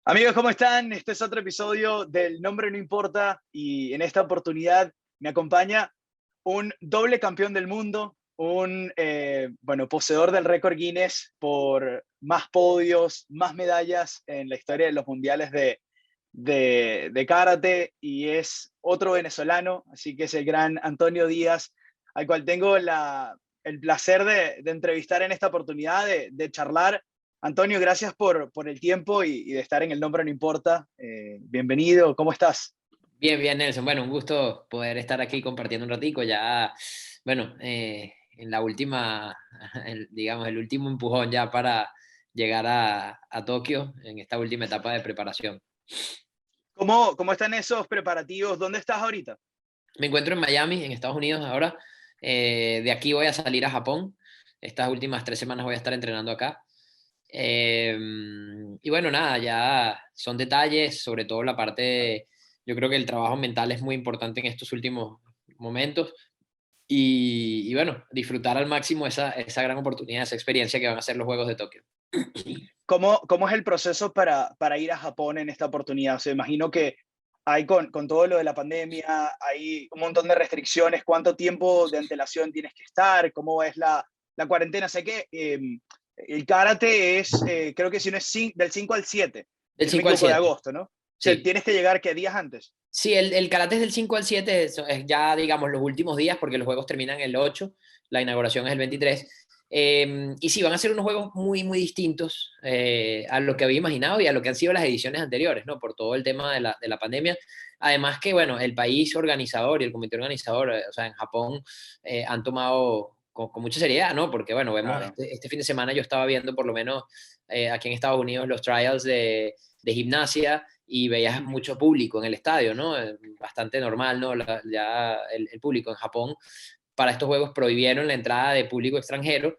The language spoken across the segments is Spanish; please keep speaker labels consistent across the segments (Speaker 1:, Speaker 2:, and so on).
Speaker 1: Amigos, ¿cómo están? Este es otro episodio del Nombre No Importa y en esta oportunidad me acompaña un doble campeón del mundo, un poseedor del récord Guinness por más podios, más medallas en la historia de los mundiales de karate y es otro venezolano, así que es el gran Antonio Díaz, al cual tengo el placer de entrevistar en esta oportunidad, de charlar. Antonio, gracias por el tiempo y de estar en El Nombre No Importa. Bienvenido, ¿cómo estás?
Speaker 2: Bien, bien, Nelson. Bueno, un gusto poder estar aquí compartiendo un ratico. Ya, bueno, en la última, digamos, el último empujón ya para llegar a Tokio en esta última etapa de preparación.
Speaker 1: ¿Cómo están esos preparativos? ¿Dónde estás ahorita?
Speaker 2: Me encuentro en Miami, en Estados Unidos ahora. De aquí voy a salir a Japón. Estas últimas 3 semanas voy a estar entrenando acá. Eh, y bueno, nada, ya son detalles, sobre todo la parte, yo creo que el trabajo mental es muy importante en estos últimos momentos. Y bueno, disfrutar al máximo esa gran oportunidad, esa experiencia que van a ser los Juegos de Tokio.
Speaker 1: ¿Cómo es el proceso para ir a Japón en esta oportunidad? O sea, imagino que hay con todo lo de la pandemia, hay un montón de restricciones. ¿Cuánto tiempo de antelación tienes que estar? ¿Cómo es la cuarentena? Sé que el karate es, creo que si no es del 5 al 7,
Speaker 2: Del
Speaker 1: si no me
Speaker 2: 5 al
Speaker 1: equivoco, de
Speaker 2: 7,
Speaker 1: agosto, ¿no? O sea,
Speaker 2: sí.
Speaker 1: tienes que llegar, ¿qué días antes?
Speaker 2: Sí, el karate es del 5 al 7, es ya, digamos, los últimos días, porque los juegos terminan el 8, la inauguración es el 23. Y sí, van a ser unos juegos muy, muy distintos a lo que había imaginado y a lo que han sido las ediciones anteriores, ¿no? Por todo el tema de la pandemia. Además que, bueno, el país organizador y el comité organizador, o sea, en Japón, han tomado con mucha seriedad, ¿no? Porque, bueno, vemos
Speaker 1: Claro.
Speaker 2: este fin de semana yo estaba viendo por lo menos aquí en Estados Unidos los trials de gimnasia y veías mucho público en el estadio, ¿no? Bastante normal, ¿no? Ya el público en Japón para estos juegos prohibieron la entrada de público extranjero.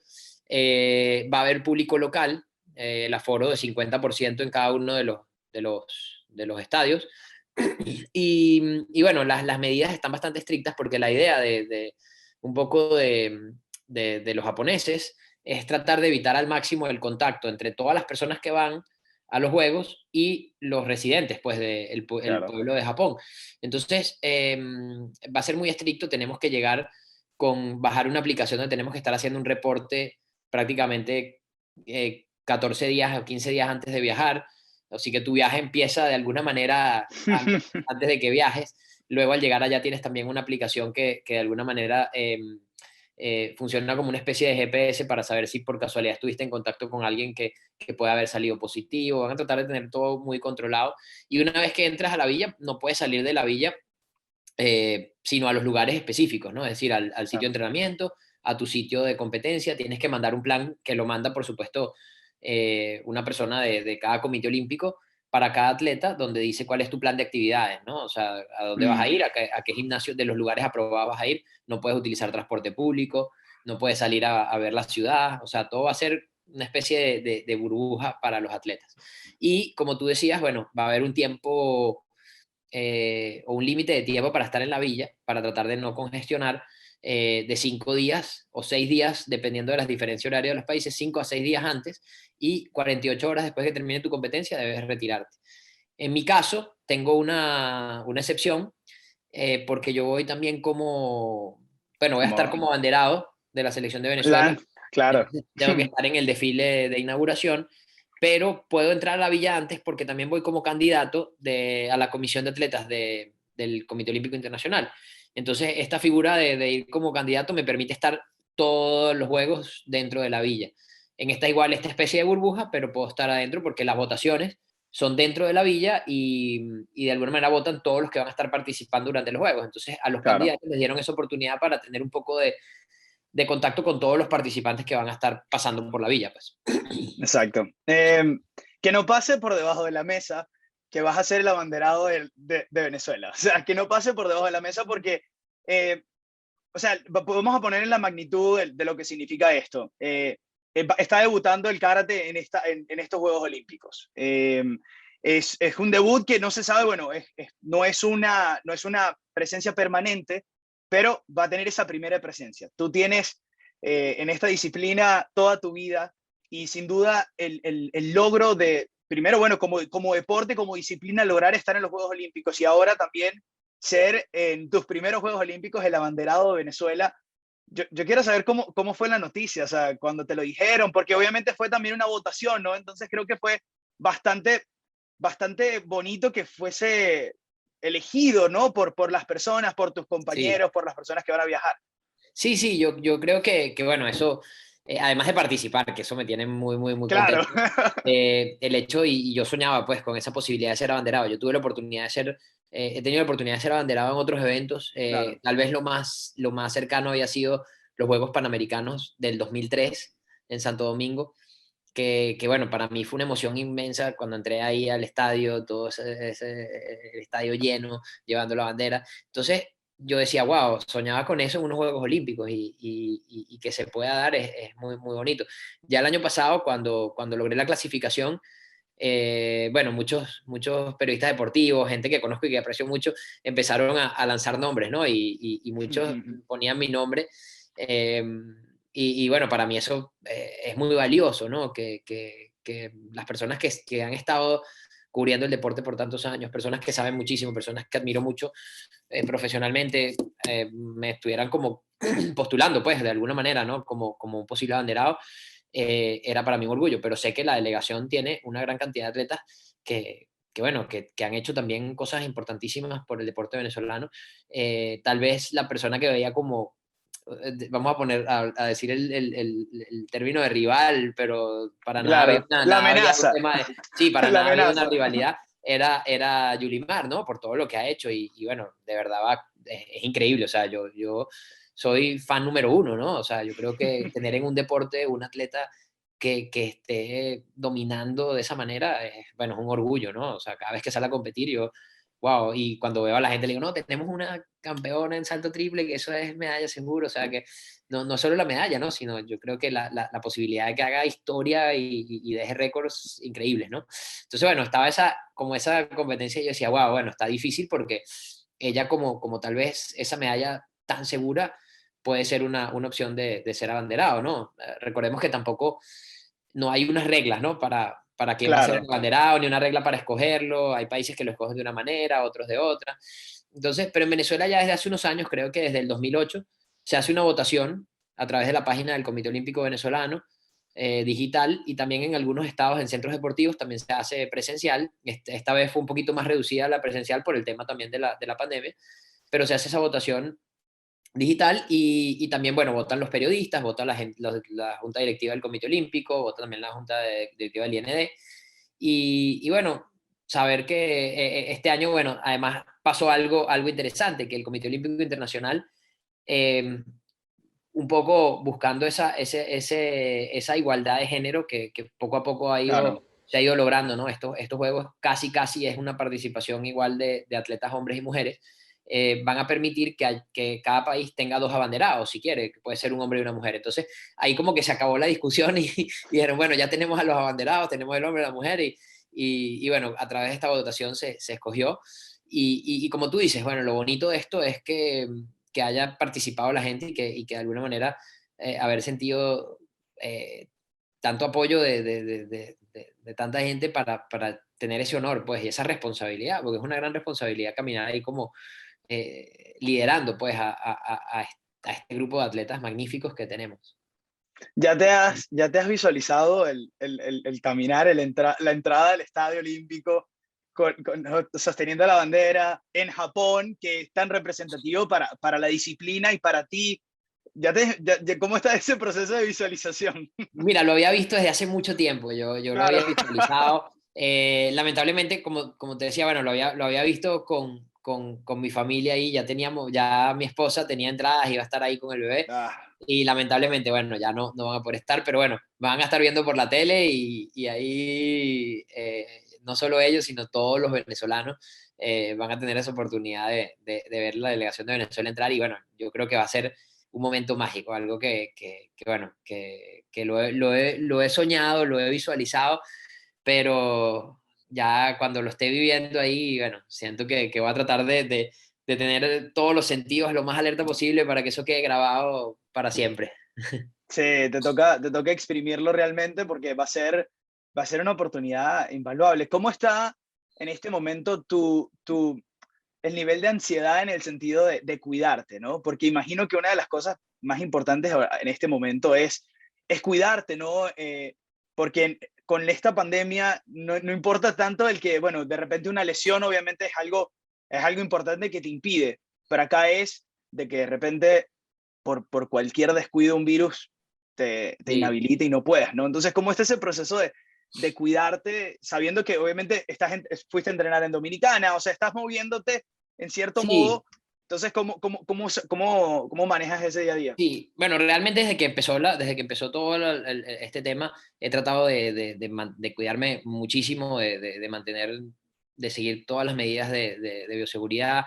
Speaker 2: Va a haber público local, el aforo de 50% en cada uno de los estadios. Y bueno, las medidas están bastante estrictas porque la idea de un poco de los japoneses es tratar de evitar al máximo el contacto entre todas las personas que van a los juegos y los residentes, pues, del el
Speaker 1: Claro.
Speaker 2: pueblo de Japón. Entonces, va a ser muy estricto, tenemos que llegar con bajar una aplicación donde tenemos que estar haciendo un reporte prácticamente 14 días o 15 días antes de viajar. Así que tu viaje empieza de alguna manera antes de que viajes. Luego al llegar allá tienes también una aplicación que de alguna manera funciona como una especie de GPS para saber si por casualidad estuviste en contacto con alguien que puede haber salido positivo. Van a tratar de tener todo muy controlado. Y una vez que entras a la villa, no puedes salir de la villa sino a los lugares específicos, ¿no? Es decir, al sitio de
Speaker 1: Claro.
Speaker 2: entrenamiento, a tu sitio de competencia. Tienes que mandar un plan que lo manda, por supuesto, una persona de cada comité olímpico para cada atleta, donde dice cuál es tu plan de actividades, ¿no? O sea, a dónde vas a
Speaker 1: Mm.
Speaker 2: ir, a qué gimnasio de los lugares aprobados vas a ir. No puedes utilizar transporte público, no puedes salir a ver la ciudad, o sea, todo va a ser una especie de burbuja para los atletas. Y como tú decías, bueno, va a haber un tiempo o un límite de tiempo para estar en la villa, para tratar de no congestionar, de 5 días o 6 días, dependiendo de las diferencias horarias de los países, 5 a 6 días antes y 48 horas después que termine tu competencia debes retirarte. En mi caso, tengo una excepción, porque yo voy también bueno, voy a estar
Speaker 1: Como,
Speaker 2: como abanderado de la selección de Venezuela,
Speaker 1: claro, claro.
Speaker 2: entonces tengo que estar en el desfile de inauguración, pero puedo entrar a la villa antes porque también voy como candidato a la comisión de atletas del Comité Olímpico Internacional. Entonces, esta figura de ir como candidato me permite estar todos los juegos dentro de la villa. En esta especie de burbuja, pero puedo estar adentro porque las votaciones son dentro de la villa y de alguna manera votan todos los que van a estar participando durante los juegos. Entonces, a los
Speaker 1: Claro.
Speaker 2: candidatos les dieron esa oportunidad para tener un poco de contacto con todos los participantes que van a estar pasando por la villa, pues.
Speaker 1: Exacto. Que no pase por debajo de la mesa que vas a ser el abanderado de Venezuela. O sea, que no pase por debajo de la mesa porque, eh, o sea, podemos a poner en la magnitud de lo que significa esto. Está debutando el karate en estos Juegos Olímpicos. Es un debut que no se sabe, bueno, no es una presencia permanente, pero va a tener esa primera presencia. Tú tienes en esta disciplina toda tu vida y sin duda el logro primero, bueno, como deporte, como disciplina, lograr estar en los Juegos Olímpicos y ahora también ser en tus primeros Juegos Olímpicos el abanderado de Venezuela. Yo quiero saber cómo fue la noticia, o sea, cuando te lo dijeron, porque obviamente fue también una votación, ¿no? Entonces creo que fue bastante, bastante bonito que fuese elegido, ¿no? Por las personas, por tus
Speaker 2: Sí.
Speaker 1: compañeros, por las personas que van a viajar.
Speaker 2: Sí, sí, yo creo que bueno, eso, además de participar, que eso me tiene muy, muy, muy
Speaker 1: Claro.
Speaker 2: contento, el hecho, y yo soñaba pues con esa posibilidad de ser abanderado, yo tuve la oportunidad de ser, he tenido la oportunidad de ser abanderado en otros eventos,
Speaker 1: Claro.
Speaker 2: tal vez lo más cercano había sido los Juegos Panamericanos del 2003 en Santo Domingo, que bueno, para mí fue una emoción inmensa cuando entré ahí al estadio, todo el estadio lleno, llevando la bandera. Entonces, yo decía, wow, soñaba con eso en unos Juegos Olímpicos y que se pueda dar es muy, muy bonito. Ya el año pasado, cuando logré la clasificación, bueno, muchos periodistas deportivos, gente que conozco y que aprecio mucho, empezaron a lanzar nombres, ¿no? Y muchos ponían mi nombre. eh, y bueno, para mí eso es muy valioso, ¿no? Que las personas que han estado cubriendo el deporte por tantos años, personas que saben muchísimo, personas que admiro mucho profesionalmente, me estuvieran como postulando, pues, de alguna manera, ¿no? Como un posible abanderado, era para mí un orgullo, pero sé que la delegación tiene una gran cantidad de atletas bueno, que han hecho también cosas importantísimas por el deporte venezolano. Tal vez la persona que veía como, vamos a poner, a decir el término de rival, pero para nada había,
Speaker 1: Claro. La
Speaker 2: nada había un
Speaker 1: amenaza.
Speaker 2: tema de, sí, para
Speaker 1: La
Speaker 2: nada había una
Speaker 1: amenaza.
Speaker 2: rivalidad, era Yulimar, ¿no? Por todo lo que ha hecho y bueno, de verdad es increíble, o sea, yo soy fan número uno, ¿no? O sea, yo creo que tener en un deporte un atleta que esté dominando de esa manera, es, bueno, es un orgullo, ¿no? O sea, cada vez que sale a competir, yo, wow, y cuando veo a la gente le digo, no, tenemos una campeona en salto triple, que eso es medalla seguro, o sea, que no solo la medalla, ¿no? Sino yo creo que la posibilidad de que haga historia y deje récords increíbles, ¿no? Entonces, bueno, estaba como esa competencia y yo decía, wow, bueno, está difícil porque ella como tal vez esa medalla tan segura puede ser una opción de ser abanderado, ¿no? Recordemos que tampoco no hay unas reglas, ¿no? Para quién va a ser el
Speaker 1: Claro.
Speaker 2: abanderado, ni una regla para escogerlo. Hay países que lo escogen de una manera, otros de otra. Entonces, pero en Venezuela ya desde hace unos años, creo que desde el 2008, se hace una votación a través de la página del Comité Olímpico Venezolano, digital, y también en algunos estados, en centros deportivos, también se hace presencial. Esta vez fue un poquito más reducida la presencial por el tema también de la pandemia, pero se hace esa votación digital y también, bueno, votan los periodistas, vota la Junta Directiva del Comité Olímpico, vota también la Junta Directiva del IND. Y bueno, saber que este año, bueno, además pasó algo interesante, que el Comité Olímpico Internacional, eh, un poco buscando esa igualdad de género que poco a poco
Speaker 1: Claro.
Speaker 2: se ha ido logrando, ¿no? Estos juegos casi es una participación igual de atletas hombres y mujeres. Van a permitir que cada país tenga dos abanderados, si quiere, que puede ser un hombre y una mujer. Entonces, ahí como que se acabó la discusión y dijeron, bueno, ya tenemos a los abanderados, tenemos el hombre y la mujer, y bueno, a través de esta votación se escogió. Y como tú dices, bueno, lo bonito de esto es que haya participado la gente y que de alguna manera haber sentido tanto apoyo de tanta gente para tener ese honor, pues, y esa responsabilidad, porque es una gran responsabilidad caminar ahí como liderando, pues, a este grupo de atletas magníficos que tenemos.
Speaker 1: ¿Ya te has visualizado el caminar, la entrada al Estadio Olímpico sosteniendo la bandera en Japón, que es tan representativo para la disciplina y para ti? ¿Cómo está ese proceso de visualización?
Speaker 2: Mira, lo había visto desde hace mucho tiempo, yo lo
Speaker 1: Claro.
Speaker 2: había visualizado. Lamentablemente, como te decía, bueno, lo había visto con mi familia ahí, ya mi esposa tenía entradas, iba a estar ahí con el bebé,
Speaker 1: Ah,
Speaker 2: y lamentablemente, bueno, ya no van a poder estar, pero bueno, van a estar viendo por la tele y ahí no solo ellos, sino todos los venezolanos van a tener esa oportunidad de ver la delegación de Venezuela entrar y bueno, yo creo que va a ser un momento mágico, algo bueno, que lo he soñado, lo he visualizado, pero ya cuando lo esté viviendo ahí, bueno, siento que voy a tratar de tener todos los sentidos lo más alerta posible para que eso quede grabado para siempre.
Speaker 1: sí, te toca exprimirlo realmente porque va a ser una oportunidad invaluable. ¿Cómo está en este momento el nivel de ansiedad en el sentido de cuidarte, ¿no? Porque imagino que una de las cosas más importantes en este momento es cuidarte, ¿no? Porque con esta pandemia no importa tanto el que, bueno, de repente una lesión obviamente es algo importante que te impide, pero acá es de que de repente por cualquier descuido un virus te
Speaker 2: Sí,
Speaker 1: inhabilita y no puedas, ¿no? Entonces, ¿cómo está ese proceso de cuidarte, sabiendo que obviamente fuiste a entrenar en Dominicana, o sea, estás moviéndote en cierto
Speaker 2: sí,
Speaker 1: modo? Entonces, ¿cómo manejas ese día a día?
Speaker 2: sí. Bueno, realmente desde que empezó todo este tema, he tratado de cuidarme muchísimo, de mantener, de seguir todas las medidas de bioseguridad,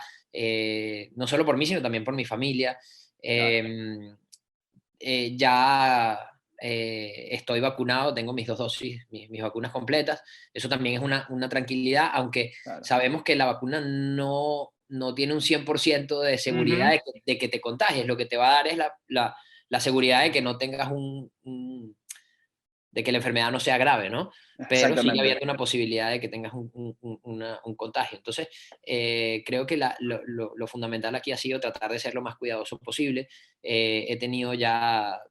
Speaker 2: no solo por mí, sino también por mi familia.
Speaker 1: Claro.
Speaker 2: Ya estoy vacunado, tengo mis 2 dosis, mis vacunas completas. Eso también es una tranquilidad, aunque
Speaker 1: Claro.
Speaker 2: sabemos que la vacuna no tiene un 100% de seguridad
Speaker 1: Ujú.
Speaker 2: de que te contagies. Lo que te va a dar es la seguridad de que no tengas de que la enfermedad no sea grave, ¿no? Pero sigue
Speaker 1: Exactamente.
Speaker 2: habiendo una posibilidad de que tengas un contagio. Entonces, creo que lo fundamental aquí ha sido tratar de ser lo más cuidadoso posible. He tenido ya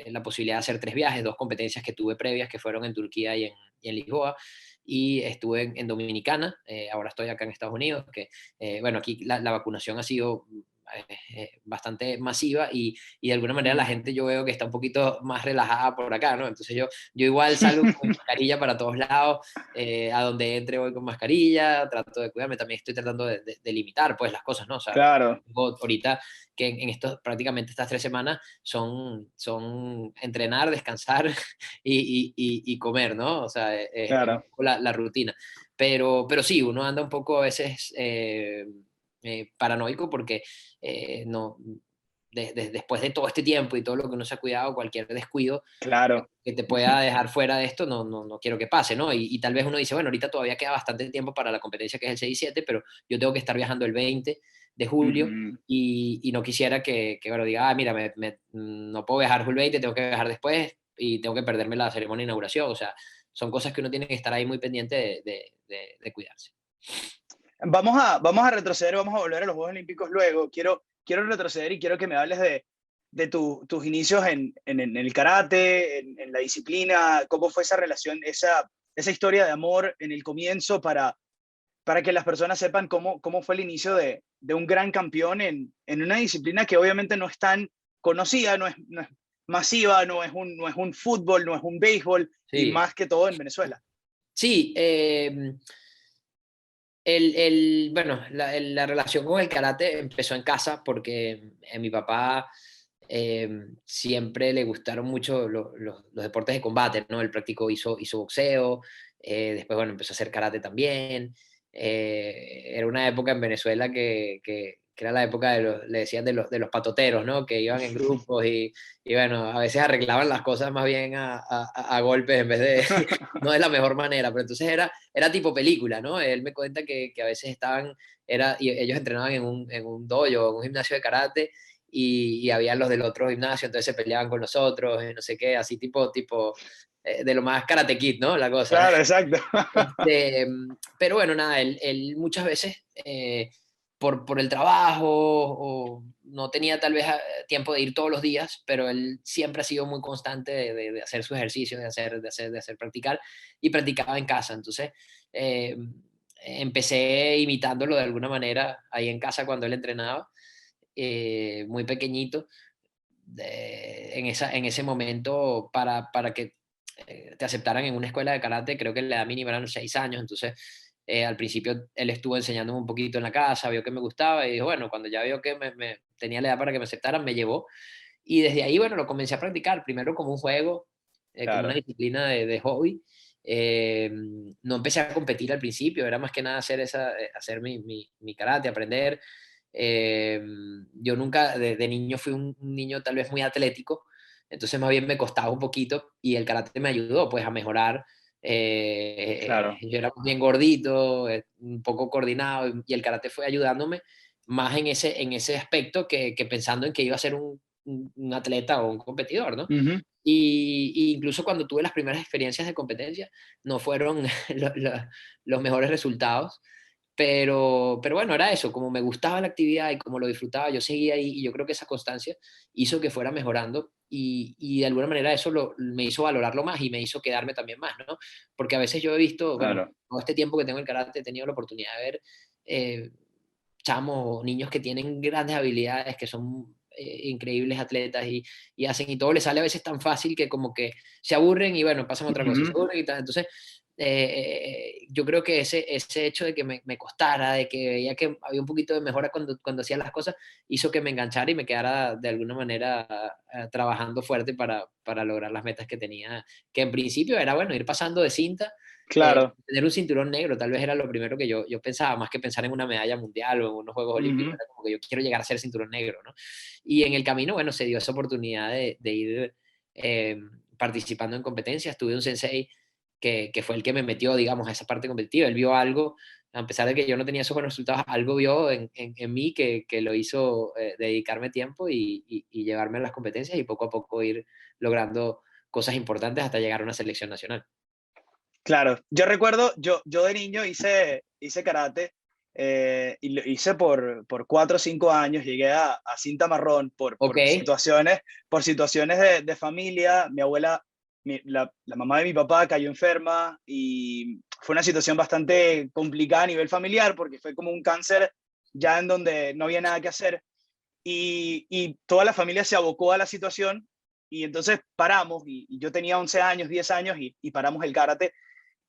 Speaker 2: la posibilidad de hacer 3 viajes, 2 competencias que tuve previas, que fueron en Turquía y en Lisboa, y estuve en Dominicana. Ahora estoy acá en Estados Unidos, que bueno, aquí la vacunación ha sido bastante masiva, y de alguna manera la
Speaker 1: Mm.
Speaker 2: gente, yo veo que está un poquito más relajada por acá, ¿no? Entonces yo igual salgo con mi mascarilla para todos lados, a donde entre voy con mascarilla, trato de cuidarme, también estoy tratando de limitar pues las cosas, ¿no? O sea,
Speaker 1: Claro,
Speaker 2: ahorita que en estos, prácticamente estas 3 semanas son entrenar, descansar y comer, ¿no? O sea, es un
Speaker 1: claro.
Speaker 2: poco la rutina. Pero sí, uno anda un poco a veces paranoico porque no, después de todo este tiempo y todo lo que uno se ha cuidado, cualquier descuido
Speaker 1: Claro.
Speaker 2: que te pueda dejar fuera de esto, no quiero que pase, ¿no? Y tal vez uno dice, bueno, ahorita todavía queda bastante tiempo para la competencia que es el 6 y 7, pero yo tengo que estar viajando el 20 de julio,
Speaker 1: Ujú.
Speaker 2: y no quisiera bueno, diga, mira, no puedo viajar el 20, tengo que viajar después y tengo que perderme la ceremonia de inauguración. O sea, son cosas que uno tiene que estar ahí muy pendiente de cuidarse.
Speaker 1: Vamos a retroceder, vamos a volver a los Juegos Olímpicos luego. Quiero retroceder y quiero que me hables de tus inicios en el karate, en la disciplina, cómo fue esa relación, esa historia de amor en el comienzo para que las personas sepan cómo fue el inicio de un gran campeón en una disciplina que obviamente no es tan conocida, no es masiva, no es un fútbol, no es un béisbol, y
Speaker 2: Sí,
Speaker 1: más que todo en Venezuela.
Speaker 2: sí. Bueno, la relación con el karate empezó en casa porque a mi papá siempre le gustaron mucho los deportes de combate, ¿no? Él practicó, hizo boxeo, después, bueno, empezó a hacer karate también. Era una época en Venezuela que era la época le decían de los patoteros, ¿no? Que iban en grupos y bueno, a veces arreglaban las cosas más bien a golpes en vez de, no de la mejor manera, pero entonces era tipo película, ¿no? Él me cuenta que a veces y ellos entrenaban en un dojo, en un gimnasio de karate, y había los del otro gimnasio, entonces se peleaban con los otros, no sé qué, así tipo de lo más Karate Kid, ¿no? La cosa.
Speaker 1: Claro, exacto.
Speaker 2: Este, pero bueno, nada, él muchas veces por el trabajo o no tenía tal vez tiempo de ir todos los días, pero él siempre ha sido muy constante de hacer su ejercicio, de hacer practicar, y practicaba en casa. Entonces, eh, empecé imitándolo de alguna manera ahí en casa cuando él entrenaba, muy pequeñito, en ese momento para que te aceptaran en una escuela de karate. Creo que la edad mínima eran 6 años. Entonces al principio él estuvo enseñándome un poquito en la casa, vio que me gustaba y dijo, bueno, cuando ya vio que tenía la edad para que me aceptaran, me llevó, y desde ahí, bueno, lo comencé a practicar, primero como un juego, como una
Speaker 1: Claro,
Speaker 2: disciplina de hobby. Eh, no empecé a competir al principio, era más que nada hacer mi karate, aprender. Eh, yo nunca, de niño, fui un niño tal vez muy atlético, entonces más bien me costaba un poquito, y el karate me ayudó pues a mejorar.
Speaker 1: claro.
Speaker 2: Yo era bien gordito, un poco coordinado, y el karate fue ayudándome más en ese aspecto que pensando en que iba a ser un atleta o un competidor, ¿no?
Speaker 1: Ujú.
Speaker 2: Y incluso cuando tuve las primeras experiencias de competencia, no fueron los mejores resultados, pero bueno, era eso, como me gustaba la actividad y como lo disfrutaba, yo seguía ahí y yo creo que esa constancia hizo que fuera mejorando y de alguna manera eso me hizo valorarlo más y me hizo quedarme también más, ¿no? Porque a veces yo he visto, bueno,
Speaker 1: Claro.
Speaker 2: todo este tiempo que tengo en el karate he tenido la oportunidad de ver eh, chamos, niños que tienen grandes habilidades, que son increíbles atletas y hacen y todo les sale a veces tan fácil que como que se aburren y bueno, pasan a otra cosa, se
Speaker 1: Ujú.
Speaker 2: aburren y tal. Entonces, yo creo que ese hecho de que me costara, de que veía que había un poquito de mejora cuando hacía las cosas, hizo que me enganchara y me quedara de alguna manera trabajando fuerte para lograr las metas que tenía, que en principio era, bueno, ir pasando de cinta,
Speaker 1: Claro.
Speaker 2: tener un cinturón negro, tal vez era lo primero que yo pensaba, más que pensar en una medalla mundial o en unos Juegos Olímpicos,
Speaker 1: Ujú.
Speaker 2: era como que yo quiero llegar a ser cinturón negro, ¿no? Y en el camino, bueno, se dio esa oportunidad de ir eh, participando en competencias. Tuve un sensei que fue el que me metió, digamos, a esa parte competitiva. Él vio algo, a pesar de que yo no tenía esos buenos resultados, algo vio en mí que lo hizo dedicarme tiempo y llevarme a las competencias y poco a poco ir logrando cosas importantes hasta llegar a una selección nacional.
Speaker 1: Claro, yo recuerdo, yo de niño hice karate y lo hice por 4 o 5 años, llegué a cinta marrón
Speaker 2: Ok,
Speaker 1: por situaciones de familia. Mi abuela, la mamá de mi papá cayó enferma y fue una situación bastante complicada a nivel familiar porque fue como un cáncer ya en donde no había nada que hacer y toda la familia se abocó a la situación y entonces paramos y yo tenía 11 años, 10 años y paramos el karate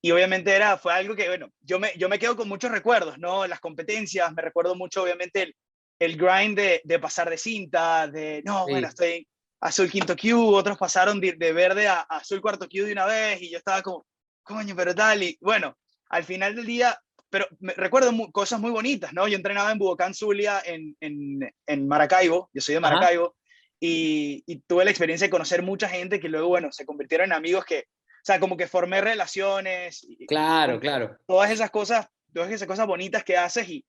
Speaker 1: y obviamente fue algo que, bueno, yo me quedo con muchos recuerdos, ¿no? Las competencias, me recuerdo mucho, obviamente, el grind de pasar de cinta, de, no, bueno,
Speaker 2: sí,
Speaker 1: estoy en azul quinto Q, otros pasaron de verde a azul cuarto Q de una vez, y yo estaba como, coño, pero tal, y bueno, al final del día, pero me recuerdo cosas muy bonitas, ¿no? Yo entrenaba en Bubocán Zulia, en Maracaibo, yo soy de
Speaker 2: ajá,
Speaker 1: Maracaibo, y tuve la experiencia de conocer mucha gente que luego, bueno, se convirtieron en amigos que o sea, como que formé relaciones,
Speaker 2: claro,
Speaker 1: con
Speaker 2: claro.
Speaker 1: todas esas cosas bonitas que haces y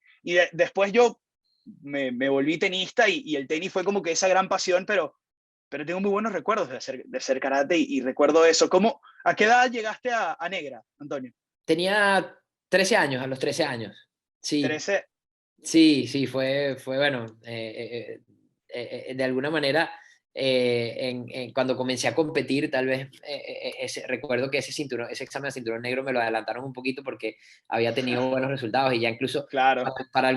Speaker 1: después yo me volví tenista y el tenis fue como que esa gran pasión, pero tengo muy buenos recuerdos de hacer karate y recuerdo eso. ¿A qué edad llegaste a negra, Antonio?
Speaker 2: Tenía 13 años, a los 13 años. Sí,
Speaker 1: 13.
Speaker 2: sí, sí, fue bueno, de alguna manera, cuando comencé a competir, tal vez, recuerdo que ese cinturón, ese examen de cinturón negro me lo adelantaron un poquito porque había tenido buenos resultados y ya incluso
Speaker 1: Claro.
Speaker 2: para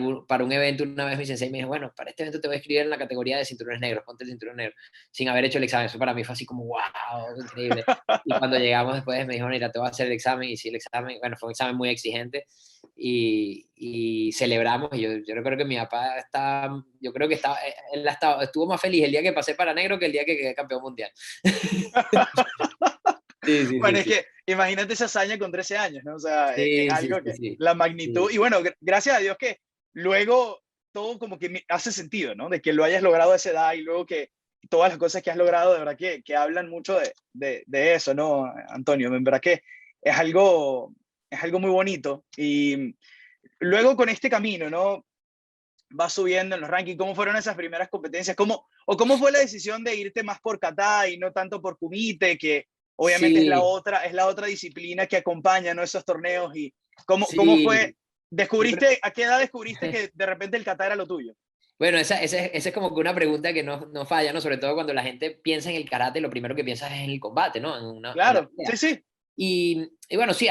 Speaker 2: un evento una vez mi sensei me dijo, bueno, para este evento te voy a escribir en la categoría de cinturones negros, ponte el cinturón negro, sin haber hecho el examen. Eso para mí fue así como, wow, increíble. Y cuando llegamos después me dijo, mira, te voy a hacer el examen y sí, el examen, bueno, fue un examen muy exigente y celebramos. Y yo recuerdo que mi papá estaba, yo creo que estaba, estuvo más feliz el día que pasé para negro que el día que quedé campeón mundial. Sí, sí, sí,
Speaker 1: Bueno, es
Speaker 2: sí.
Speaker 1: que imagínate esa hazaña con 13 años, ¿no? O sea, es
Speaker 2: Sí, sí,
Speaker 1: algo
Speaker 2: sí,
Speaker 1: que
Speaker 2: sí.
Speaker 1: la magnitud,
Speaker 2: Sí,
Speaker 1: y bueno, gracias a Dios que luego todo como que hace sentido, ¿no? De que lo hayas logrado a esa edad y luego que todas las cosas que has logrado, de verdad que hablan mucho de eso, ¿no, Antonio? En verdad que es algo muy bonito. Y luego con este camino, ¿no? Vas subiendo en los rankings. ¿Cómo fueron esas primeras competencias? ¿Cómo fue la decisión de irte más por kata y no tanto por kumite, que obviamente
Speaker 2: sí,
Speaker 1: es la otra disciplina que acompaña, ¿no? Esos torneos? ¿Y cómo fue?
Speaker 2: sí. Yo creo-
Speaker 1: ¿A qué edad descubriste que de repente el kata era lo tuyo?
Speaker 2: Bueno, esa es como que una pregunta que no falla, ¿no? Sobre todo cuando la gente piensa en el karate, lo primero que piensa es en el combate, ¿no? En la
Speaker 1: Claro,
Speaker 2: pelea.
Speaker 1: sí, sí.
Speaker 2: Y bueno, sí,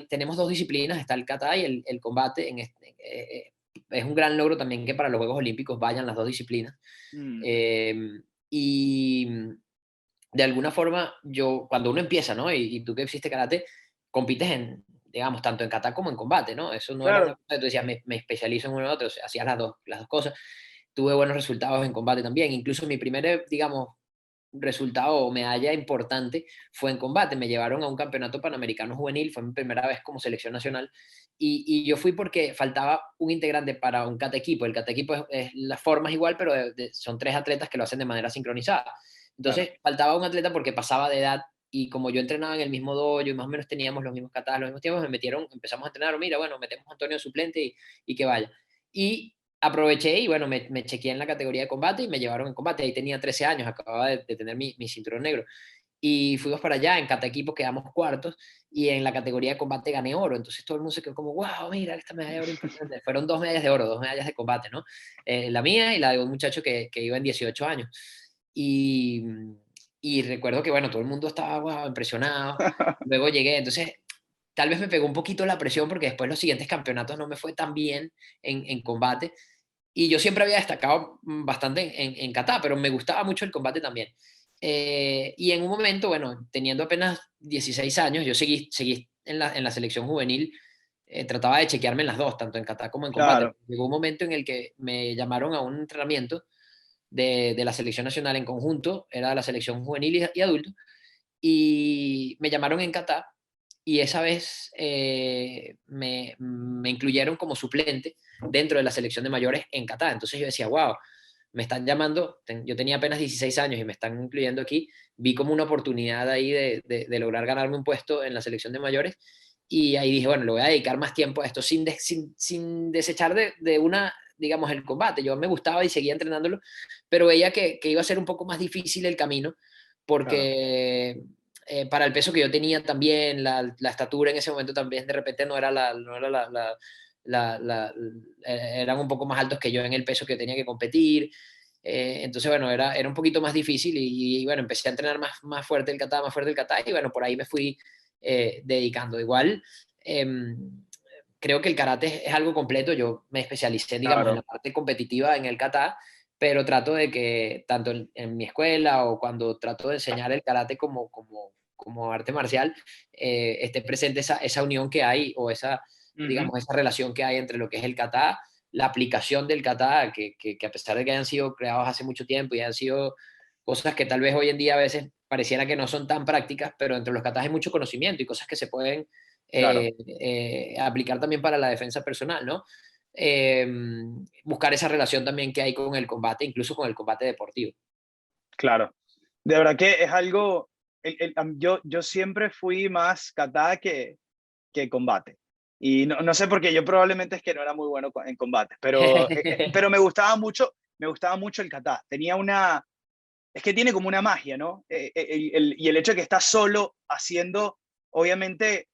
Speaker 2: tenemos dos disciplinas, está el kata y el combate. Es un gran logro también que para los Juegos Olímpicos vayan las dos disciplinas.
Speaker 1: Mm,
Speaker 2: Eh, y de alguna forma, cuando uno empieza, ¿no? Y tú que hiciste karate, compites digamos, tanto en kata como en combate, ¿no? Eso no era una
Speaker 1: claro.
Speaker 2: cosa que tú decías, me especializo en uno u otro, o sea, hacías las dos cosas. Tuve buenos resultados en combate también. Incluso mi primer, digamos, resultado o medalla importante fue en combate. Me llevaron a un campeonato panamericano juvenil, fue mi primera vez como selección nacional. Y yo fui porque faltaba un integrante para un kata equipo. El kata equipo la forma es igual, pero son tres atletas que lo hacen de manera sincronizada.
Speaker 1: Claro.
Speaker 2: Entonces faltaba un atleta porque pasaba de edad y como yo entrenaba en el mismo dojo y más o menos teníamos los mismos katas, los mismos tiempos, me metieron, empezamos a entrenar, mira, bueno, metemos a Antonio suplente y que vaya. Y aproveché y bueno, me chequeé en la categoría de combate y me llevaron en combate. Ahí tenía 13 años, acababa de tener mi cinturón negro. Y fuimos para allá, en cada equipo quedamos cuartos y en la categoría de combate gané oro. Entonces todo el mundo se quedó como, wow, mira, esta medalla de oro importante. Fueron 2 medallas de oro, 2 medallas de combate, ¿no? La mía y la de un muchacho que iba en 18 años. Y, y recuerdo que, bueno, todo el mundo estaba, wow, impresionado. Luego llegué, entonces tal vez me pegó un poquito la presión porque después los siguientes campeonatos no me fue tan bien en combate. Y yo siempre había destacado bastante en kata, pero me gustaba mucho el combate también. Y en un momento, bueno, teniendo apenas 16 años, yo seguí en la selección juvenil, trataba de chequearme en las dos, tanto en kata como en combate.
Speaker 1: Claro,
Speaker 2: Llegó un momento en el que me llamaron a un entrenamiento de la selección nacional en conjunto, era la selección juvenil y adulto, y me llamaron en kata y esa vez me incluyeron como suplente dentro de la selección de mayores en Qatar. Entonces yo decía, wow, me están llamando, yo tenía apenas 16 años y me están incluyendo aquí, vi como una oportunidad ahí de lograr ganarme un puesto en la selección de mayores y ahí dije, bueno, le voy a dedicar más tiempo a esto sin desechar de una, digamos, el combate. Yo me gustaba y seguía entrenándolo, pero veía que iba a ser un poco más difícil el camino
Speaker 1: claro.
Speaker 2: porque para el peso que yo tenía también, la estatura en ese momento también de repente no era eran un poco más altos que yo en el peso que tenía que competir. Entonces, bueno, era un poquito más difícil y, bueno, empecé a entrenar más fuerte el kata, más fuerte el kata y bueno, por ahí me fui dedicando. Igual, creo que el karate es algo completo. Yo me especialicé, digamos, en la
Speaker 1: Claro,
Speaker 2: parte competitiva en el kata, pero trato de que tanto en mi escuela o cuando trato de enseñar el karate como arte marcial, esté presente esa unión que hay o esa,
Speaker 1: ujú,
Speaker 2: digamos, esa relación que hay entre lo que es el kata, la aplicación del kata, que a pesar de que hayan sido creados hace mucho tiempo y hayan sido cosas que tal vez hoy en día a veces pareciera que no son tan prácticas, pero entre los katas hay mucho conocimiento y cosas que se pueden
Speaker 1: claro,
Speaker 2: aplicar también para la defensa personal, ¿no? Eh, Buscar esa relación también que hay con el combate, incluso con el combate deportivo.
Speaker 1: claro. De verdad que es algo, yo siempre fui más kata que combate. Y no sé por qué, yo probablemente es que no era muy bueno en combate, pero me gustaba mucho el kata. Tenía una, es que tiene como una magia, ¿no? Y el hecho de que estás solo haciendo, obviamente,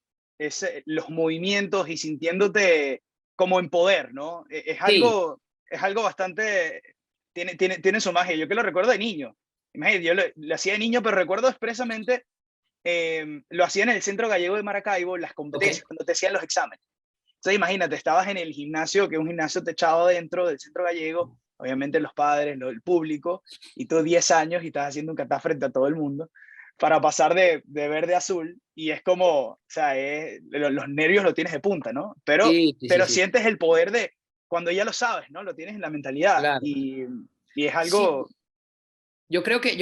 Speaker 1: los movimientos y sintiéndote como en poder, ¿no?
Speaker 2: Sí,
Speaker 1: Es algo bastante, tiene su magia. Yo que lo recuerdo de niño. Imagínate, yo lo hacía de niño, pero recuerdo expresamente, lo hacía en el Centro Gallego de Maracaibo, las
Speaker 2: ok.
Speaker 1: competencias, cuando te hacían los exámenes. Entonces, imagínate, estabas en el gimnasio, que es un gimnasio techado dentro del Centro Gallego, obviamente los padres, el público, y tú 10 años y estás haciendo un kata frente a todo el mundo, para pasar de verde a azul, y es como, o sea, los nervios lo tienes de punta, ¿no?
Speaker 2: Sí, sí, sí,
Speaker 1: Pero
Speaker 2: sí,
Speaker 1: sientes el poder de cuando ya lo sabes, ¿no? Lo tienes en la mentalidad,
Speaker 2: claro.
Speaker 1: y es
Speaker 2: Sí,
Speaker 1: algo,
Speaker 2: yo creo que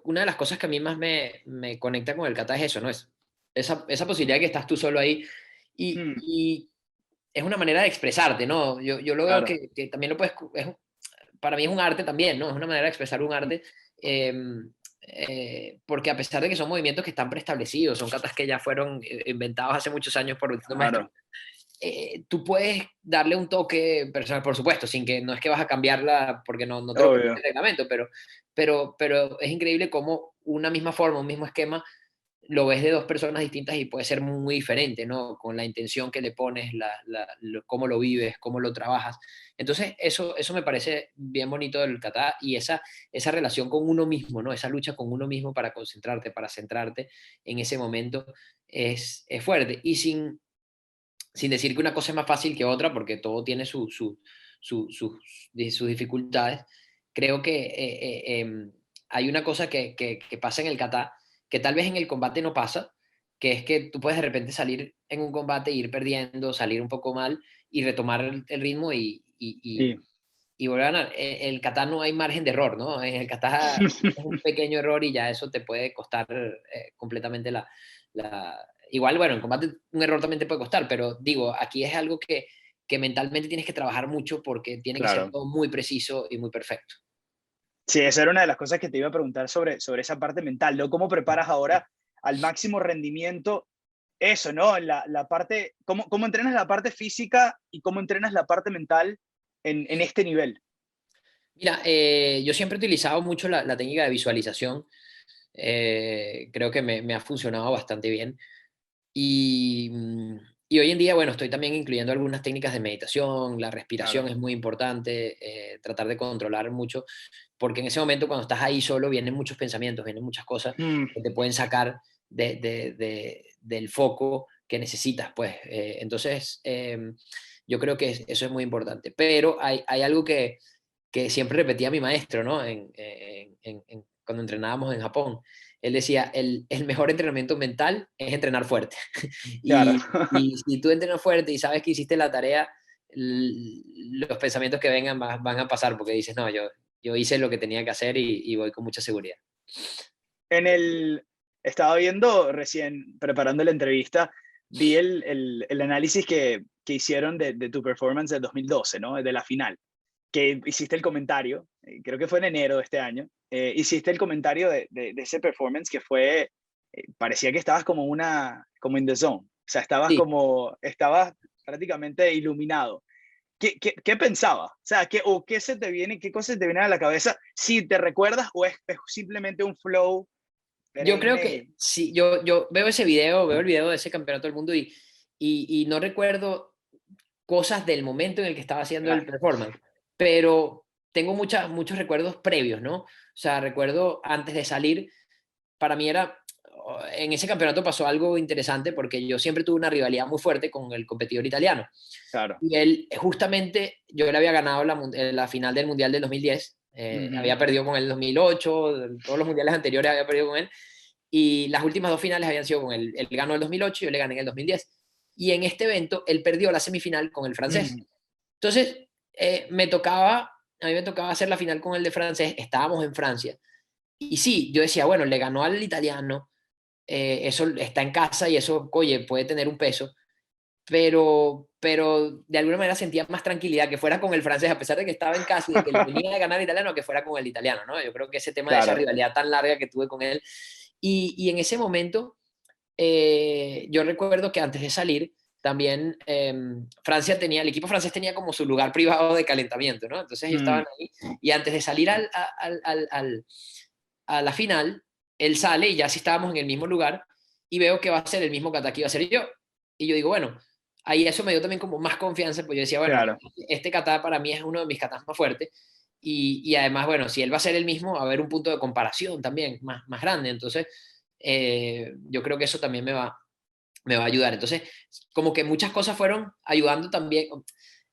Speaker 2: una de las cosas que a mí más me conecta con el kata es eso, ¿no? Es esa posibilidad de que estás tú solo ahí
Speaker 1: hmm,
Speaker 2: y es una manera de expresarte, ¿no? Yo lo veo
Speaker 1: claro,
Speaker 2: que también lo puedes, para mí es un arte también, ¿no? Es una manera de expresar un arte, eh, porque a pesar de que son movimientos que están preestablecidos, son katas que ya fueron inventados hace muchos años por distintos maestros,
Speaker 1: claro,
Speaker 2: tú puedes darle un toque personal, por supuesto, sin que no es que vas a cambiarla porque no te lo permite
Speaker 1: obvio,
Speaker 2: el reglamento, pero es increíble cómo una misma forma, un mismo esquema, lo ves de dos personas distintas y puede ser muy diferente, ¿no? Con la intención que le pones, cómo lo vives, cómo lo trabajas. Entonces, eso me parece bien bonito del kata y esa relación con uno mismo, ¿no? Esa lucha con uno mismo para concentrarte, para centrarte en ese momento es fuerte. Y sin decir que una cosa es más fácil que otra, porque todo tiene sus dificultades, creo que hay una cosa que pasa en el kata, que tal vez en el combate no pasa, que es que tú puedes de repente salir en un combate, ir perdiendo, salir un poco mal y retomar el ritmo
Speaker 1: sí,
Speaker 2: y volver a ganar. El kata no hay margen de error, ¿no? En el kata es un pequeño error y ya eso te puede costar completamente igual, bueno, en combate un error también te puede costar, pero digo, aquí es algo que mentalmente tienes que trabajar mucho porque tiene que ser
Speaker 1: claro.
Speaker 2: todo muy preciso y muy perfecto.
Speaker 1: Sí, esa era una de las cosas que te iba a preguntar sobre esa parte mental, ¿no? ¿Cómo preparas ahora al máximo rendimiento eso, ¿no? La parte, ¿cómo entrenas la parte física y cómo entrenas la parte mental en este nivel?
Speaker 2: Mira, yo siempre he utilizado mucho la técnica de visualización. Creo que me ha funcionado bastante bien. Y, y hoy en día, bueno, estoy también incluyendo algunas técnicas de meditación, la respiración
Speaker 1: Claro.
Speaker 2: es muy importante, tratar de controlar mucho, porque en ese momento cuando estás ahí solo vienen muchos pensamientos, vienen muchas cosas
Speaker 1: Mm,
Speaker 2: que te pueden sacar del foco que necesitas, pues. Entonces, yo creo que eso es muy importante. Pero hay algo que siempre repetía mi maestro, ¿no? Cuando entrenábamos en Japón. Él decía, el mejor entrenamiento mental es entrenar fuerte.
Speaker 1: claro.
Speaker 2: Y si tú entrenas fuerte y sabes que hiciste la tarea, los pensamientos que vengan van a pasar porque dices, no, yo hice lo que tenía que hacer y voy con mucha seguridad.
Speaker 1: En el, estaba viendo recién, preparando la entrevista, vi el análisis que hicieron de tu performance del 2012, ¿no? De la final, que hiciste el comentario, creo que fue en enero de este año, hiciste el comentario de ese performance que fue, parecía que estabas como in the zone, o sea,
Speaker 2: Sí,
Speaker 1: estabas prácticamente iluminado. ¿Qué pensabas? O sea, ¿qué se te viene, qué cosas te vienen a la cabeza? Si te recuerdas o es simplemente un flow
Speaker 2: yo creo
Speaker 1: perenne
Speaker 2: que sí, yo veo ese video, veo el video de ese campeonato del mundo y no recuerdo cosas del momento en el que estaba haciendo el
Speaker 1: claro,
Speaker 2: performance, pero tengo muchos recuerdos previos, ¿no? O sea, recuerdo antes de salir, para mí en ese campeonato pasó algo interesante porque yo siempre tuve una rivalidad muy fuerte con el competidor italiano.
Speaker 1: claro.
Speaker 2: Y él, justamente, yo le había ganado la final del Mundial del 2010,
Speaker 1: Ujú.
Speaker 2: había perdido con él en 2008, todos los mundiales anteriores había perdido con él, y las últimas dos finales habían sido con él. Él ganó en el 2008 y yo le gané en el 2010. Y en este evento, él perdió la semifinal con el francés.
Speaker 1: Mm,
Speaker 2: Entonces, a mí me tocaba hacer la final con el de francés, estábamos en Francia. Y sí, yo decía, bueno, le ganó al italiano, eso está en casa y eso, oye, puede tener un peso, pero de alguna manera sentía más tranquilidad que fuera con el francés, a pesar de que estaba en casa y de que le venía a ganar al italiano, que fuera con el italiano, ¿no? Yo creo que ese tema de esa
Speaker 1: claro,
Speaker 2: rivalidad tan larga que tuve con él, y en ese momento, yo recuerdo que antes de salir, también el equipo francés tenía como su lugar privado de calentamiento, ¿no? Entonces ellos estaban
Speaker 1: mm,
Speaker 2: ahí, y antes de salir a la final, él sale y ya sí estábamos en el mismo lugar, y veo que va a ser el mismo kata que iba a ser yo. Y yo digo, bueno, ahí eso me dio también como más confianza, pues yo decía, bueno,
Speaker 1: claro,
Speaker 2: este kata para mí es uno de mis katas más fuertes, y además, bueno, si él va a ser el mismo, va a haber un punto de comparación también más grande, entonces yo creo que eso también me va a ayudar. Entonces, como que muchas cosas fueron ayudando también,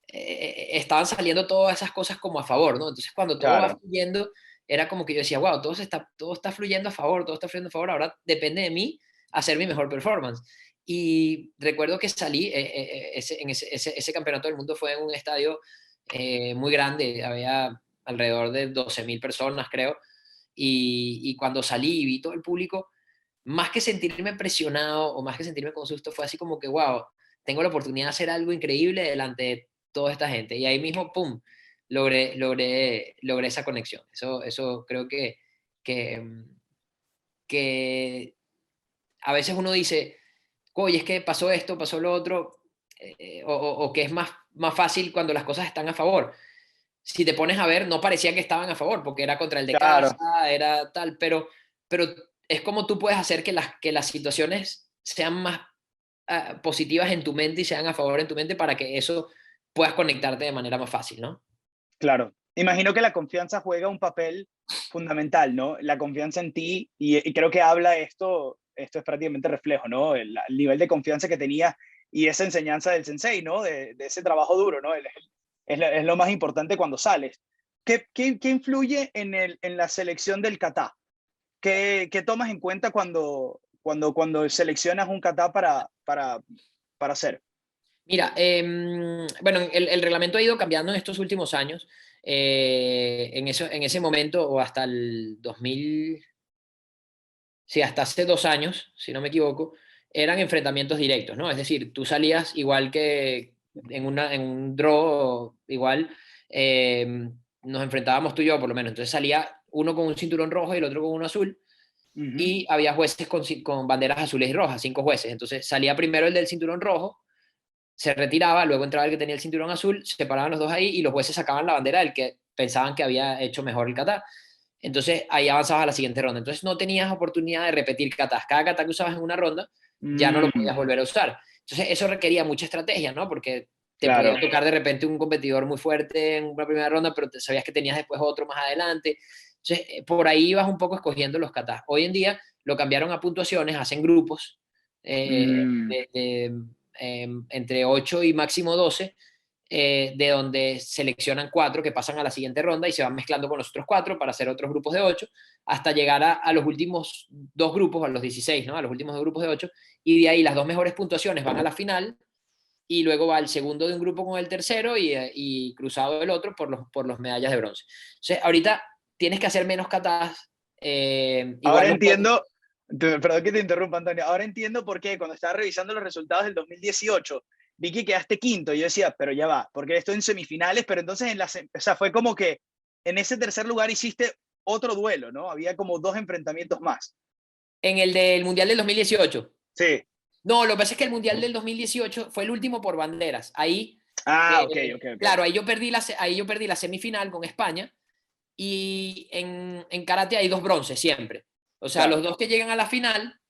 Speaker 2: estaban saliendo todas esas cosas como a favor, ¿no? Entonces, cuando todo va
Speaker 1: claro.
Speaker 2: fluyendo, era como que yo decía, wow, todo está fluyendo a favor, todo está fluyendo a favor, ahora depende de mí hacer mi mejor performance. Y recuerdo que salí, ese campeonato del mundo fue en un estadio muy grande, había alrededor de 12.000 personas, creo, y cuando salí y vi todo el público, más que sentirme presionado o más que sentirme con susto, fue así como que, wow, tengo la oportunidad de hacer algo increíble delante de toda esta gente. Y ahí mismo, pum, logré esa conexión. Eso creo que, que a veces uno dice, oye, es que pasó esto, pasó lo otro, o que es más fácil cuando las cosas están a favor. Si te pones a ver, no parecía que estaban a favor, porque era contra el de
Speaker 1: Claro,
Speaker 2: casa, era tal, pero es como tú puedes hacer que las situaciones sean más positivas en tu mente y sean a favor en tu mente para que eso puedas conectarte de manera más fácil, ¿no?
Speaker 1: claro. Imagino que la confianza juega un papel fundamental, ¿no? La confianza en ti, y creo que habla esto es prácticamente reflejo, ¿no? El nivel de confianza que tenía y esa enseñanza del sensei, ¿no? De ese trabajo duro, ¿no? Es lo más importante cuando sales. ¿Qué influye en la selección del kata? ¿Qué tomas en cuenta cuando seleccionas un kata para hacer?
Speaker 2: Mira, bueno, el reglamento ha ido cambiando en estos últimos años. En ese momento, o hasta el 2000, sí, hasta hace 2 años, si no me equivoco, eran enfrentamientos directos, ¿no? Es decir, tú salías igual que en un draw, igual, nos enfrentábamos tú y yo, por lo menos. Entonces salía uno con un cinturón rojo y el otro con uno azul,
Speaker 1: Ujú.
Speaker 2: y había jueces con banderas azules y rojas, 5 jueces. Entonces salía primero el del cinturón rojo, se retiraba, luego entraba el que tenía el cinturón azul, se paraban los dos ahí y los jueces sacaban la bandera del que pensaban que había hecho mejor el kata. Entonces ahí avanzabas a la siguiente ronda. Entonces no tenías oportunidad de repetir katas. Cada kata que usabas en una ronda ya no lo podías volver a usar. Entonces eso requería mucha estrategia, ¿no? Porque te
Speaker 1: Claro.
Speaker 2: podía tocar de repente un competidor muy fuerte en una primera ronda, pero sabías que tenías después otro más adelante. Entonces por ahí ibas un poco escogiendo los katas. Hoy en día lo cambiaron a puntuaciones, hacen grupos
Speaker 1: Mm,
Speaker 2: entre 8 y máximo 12, de donde seleccionan 4 que pasan a la siguiente ronda y se van mezclando con los otros 4 para hacer otros grupos de 8, hasta llegar a los últimos 2 grupos, a los 16, ¿no? A los últimos 2 grupos de 8, y de ahí las 2 mejores puntuaciones van a la final, y luego va el segundo de un grupo con el tercero y cruzado el otro por los medallas de bronce. Entonces, ahorita tienes que hacer menos katadas.
Speaker 1: Ahora
Speaker 2: Igual no puedes.
Speaker 1: entiendo, perdón que te interrumpa, Antonio, ahora entiendo por qué cuando estaba revisando los resultados del 2018, vi que quedaste quinto, y yo decía, pero ya va, porque estoy en semifinales, pero entonces o sea, fue como que en ese tercer lugar hiciste otro duelo, ¿no? Había como dos enfrentamientos más.
Speaker 2: En el del Mundial del 2018.
Speaker 1: Sí.
Speaker 2: No, lo que pasa es que el Mundial del 2018 fue el último por banderas. Ahí,
Speaker 1: Ah, ok, ok, ok.
Speaker 2: claro, ahí yo perdí la semifinal con España, y en karate hay 2 bronces siempre. O sea,
Speaker 1: Claro.
Speaker 2: los 2 que llegan a la final,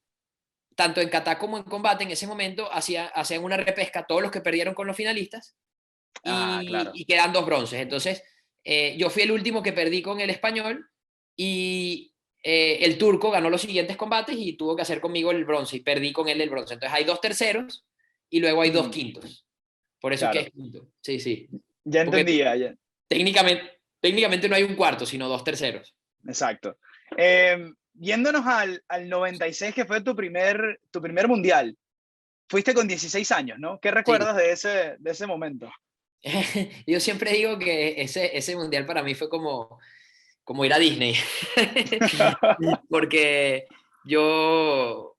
Speaker 2: tanto en kata como en combate, en ese momento hacían una repesca todos los que perdieron con los finalistas,
Speaker 1: Ah, claro.
Speaker 2: y quedan 2 bronces. Entonces, yo fui el último que perdí con el español, y el turco ganó los siguientes combates y tuvo que hacer conmigo el bronce, y perdí con él el bronce. Entonces hay 2 terceros y luego hay 2 quintos. Por eso es que
Speaker 1: Claro.
Speaker 2: es quinto. Sí, sí.
Speaker 1: Ya
Speaker 2: Porque
Speaker 1: entendía, ya.
Speaker 2: técnicamente no hay un cuarto, sino 2 terceros.
Speaker 1: Exacto. Yéndonos al 96, que fue tu primer mundial. Fuiste con 16 años, ¿no? ¿Qué
Speaker 2: Sí.
Speaker 1: recuerdas de ese momento?
Speaker 2: Yo siempre digo que ese mundial para mí fue como ir a Disney. Porque yo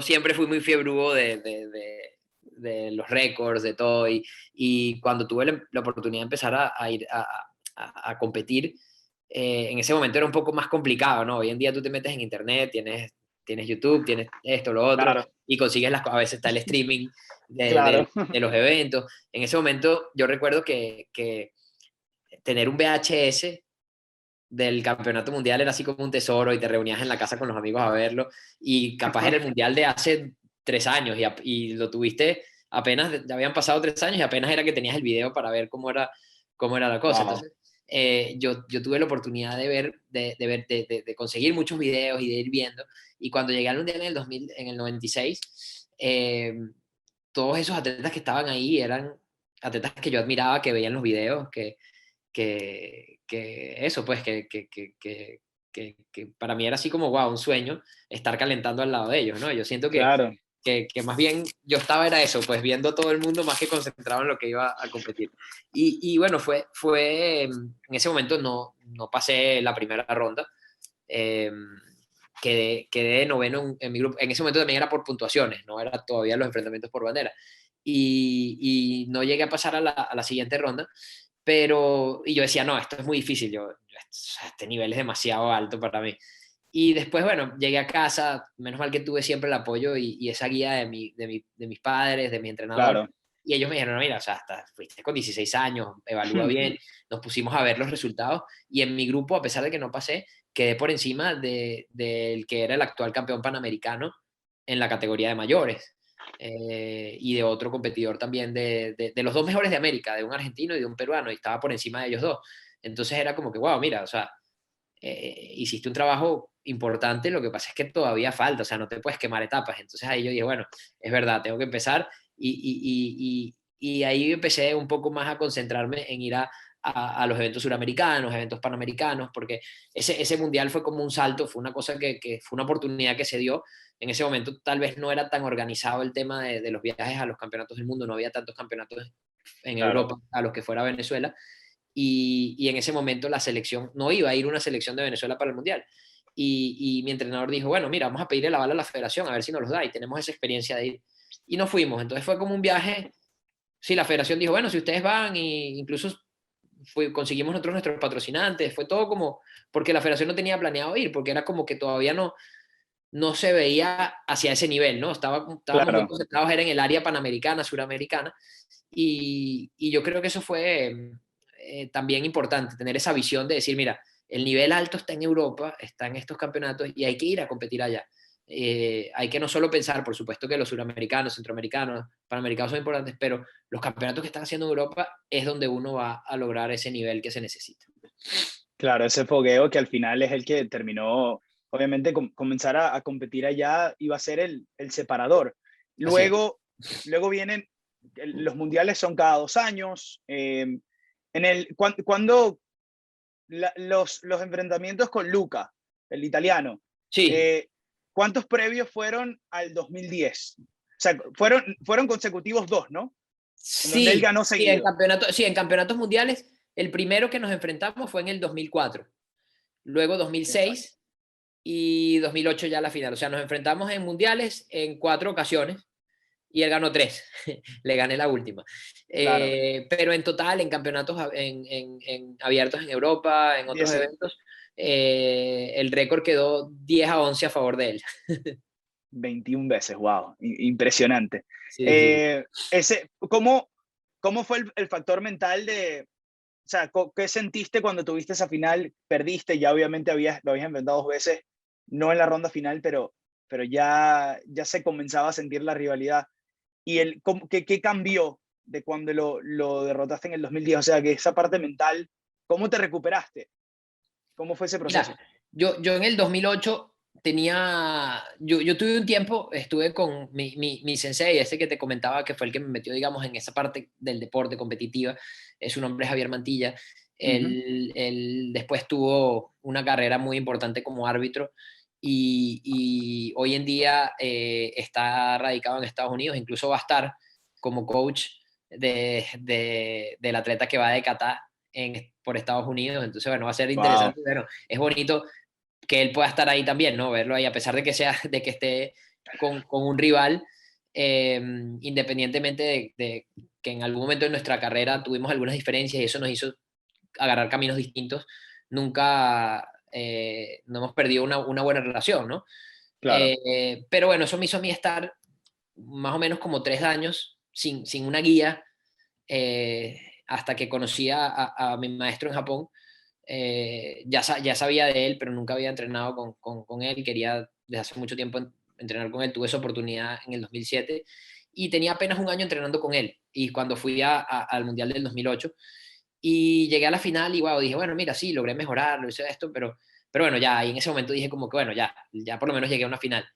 Speaker 2: siempre fui muy fiebrudo de los récords, de todo, y cuando tuve la oportunidad de empezar a ir a competir, en ese momento era un poco más complicado, ¿no? Hoy en día tú te metes en internet, tienes YouTube, tienes esto, lo otro,
Speaker 1: Claro,
Speaker 2: y consigues a veces está el streaming
Speaker 1: claro.
Speaker 2: de los eventos. En ese momento yo recuerdo que tener un VHS del campeonato mundial era así como un tesoro, y te reunías en la casa con los amigos a verlo, y capaz era el mundial de hace 3 años, y lo tuviste apenas, ya habían pasado 3 años y apenas era que tenías el video para ver cómo era la cosa.
Speaker 1: Wow.
Speaker 2: Entonces, yo tuve la oportunidad de conseguir muchos videos y de ir viendo, y cuando llegué al mundial en el 2000, en el 96, todos esos atletas que estaban ahí eran atletas que yo admiraba, que veían los videos, que eso, pues, que para mí era así como, wow, un sueño estar calentando al lado de ellos, ¿no? Yo siento
Speaker 1: Claro.
Speaker 2: que más bien yo estaba, era eso, pues viendo todo el mundo más que concentrado en lo que iba a competir. Y bueno, en ese momento no pasé la primera ronda, eh, quedé noveno en mi grupo. En ese momento también era por puntuaciones, no era todavía los enfrentamientos por bandera. Y no llegué a pasar a la siguiente ronda, y yo decía, no, esto es muy difícil, este nivel es demasiado alto para mí. Y después, bueno, llegué a casa, menos mal que tuve siempre el apoyo y esa guía de mis padres, de mi entrenador,
Speaker 1: Claro.
Speaker 2: y ellos me dijeron, no, mira, o sea, fuiste con 16 años, evalúa bien, nos pusimos a ver los resultados, y en mi grupo, a pesar de que no pasé, quedé por encima del que era el actual campeón panamericano en la categoría de mayores, y de otro competidor también, de los 2 mejores de América, de un argentino y de un peruano, y estaba por encima de ellos dos. Entonces era como que, wow, mira, o sea, hiciste un trabajo importante, lo que pasa es que todavía falta, o sea, no te puedes quemar etapas. Entonces ahí yo dije, bueno, es verdad, tengo que empezar, y ahí empecé un poco más a concentrarme en ir a los eventos suramericanos, eventos panamericanos, porque ese mundial fue como un salto, fue una cosa que fue una oportunidad que se dio. En ese momento tal vez no era tan organizado el tema de los viajes a los campeonatos del mundo, no había tantos campeonatos en
Speaker 1: Claro.
Speaker 2: Europa a los que fuera Venezuela, y en ese momento la selección, no iba a ir una selección de Venezuela para el Mundial. Y mi entrenador dijo, bueno, mira, vamos a pedirle la bala a la federación a ver si nos los da, y tenemos esa experiencia de ir. Y no fuimos, entonces fue como un viaje. Sí, la federación dijo, bueno, si ustedes van, y incluso conseguimos nosotros nuestros patrocinantes, fue todo como, porque la federación no tenía planeado ir, porque era como que todavía no se veía hacia ese nivel, ¿no? Estábamos muy
Speaker 1: Claro,
Speaker 2: concentrados era en el área panamericana, suramericana, y yo creo que eso fue también importante, tener esa visión de decir, mira, el nivel alto está en Europa, está en estos campeonatos y hay que ir a competir allá. Hay que no solo pensar, por supuesto que los suramericanos, centroamericanos, panamericanos son importantes, pero los campeonatos que están haciendo en Europa es donde uno va a lograr ese nivel que se necesita.
Speaker 1: claro, ese fogueo que al final es el que terminó, obviamente, comenzar a competir allá iba a ser el separador.
Speaker 2: Así es.
Speaker 1: Luego vienen, los mundiales son cada 2 años. Cuando los enfrentamientos con Luca, el italiano,
Speaker 2: Sí,
Speaker 1: eh, ¿cuántos previos fueron al 2010? O sea, fueron consecutivos dos, ¿no? En donde él
Speaker 2: sí,
Speaker 1: ganó seguido.
Speaker 2: sí, en campeonatos mundiales, el primero que nos enfrentamos fue en el 2004, luego
Speaker 1: Exacto.
Speaker 2: 2006 y 2008 ya la final. O sea, nos enfrentamos en mundiales en 4 ocasiones y él ganó 3. Le gané la última.
Speaker 1: Claro.
Speaker 2: Pero en total, en campeonatos en abiertos en Europa, en otros
Speaker 1: 10,
Speaker 2: eventos, el récord quedó 10-11 a favor de él.
Speaker 1: 21 veces, wow, impresionante.
Speaker 2: Sí, sí.
Speaker 1: ¿Cómo fue el factor mental de, o sea, qué sentiste cuando tuviste esa final? Perdiste, ya obviamente lo habías enfrentado 2 veces, no en la ronda final, pero ya se comenzaba a sentir la rivalidad. ¿Y qué cambió de cuando lo derrotaste en el 2010? O sea, que esa parte mental, ¿cómo te recuperaste? ¿Cómo fue ese
Speaker 2: Mira,
Speaker 1: proceso?
Speaker 2: yo en el 2008 yo tuve un tiempo, estuve con mi sensei, ese que te comentaba que fue el que me metió, digamos, en esa parte del deporte competitiva, su nombre es Javier Mantilla.
Speaker 1: Ujú.
Speaker 2: Él después tuvo una carrera muy importante como árbitro y hoy en día está radicado en Estados Unidos, incluso va a estar como coach del atleta que va de kata por Estados Unidos. Entonces, bueno, va a ser
Speaker 1: Wow,
Speaker 2: interesante. Bueno, es bonito que él pueda estar ahí también, ¿no? Verlo ahí, a pesar de que de que esté con un rival, independientemente de que en algún momento de nuestra carrera tuvimos algunas diferencias y eso nos hizo agarrar caminos distintos, nunca no hemos perdido una buena relación, ¿no?
Speaker 1: claro.
Speaker 2: Pero bueno, eso me hizo a mí estar más o menos como 3 años sin una guía, hasta que conocí a mi maestro en Japón. Ya sabía de él, pero nunca había entrenado con él. Quería desde hace mucho tiempo entrenar con él. Tuve esa oportunidad en el 2007 y tenía apenas un año entrenando con él. Y cuando fui al Mundial del 2008 y llegué a la final y wow, dije, bueno, mira, sí, logré mejorar, lo hice esto, pero bueno, ya, y en ese momento dije como que bueno, ya por lo menos llegué a una final.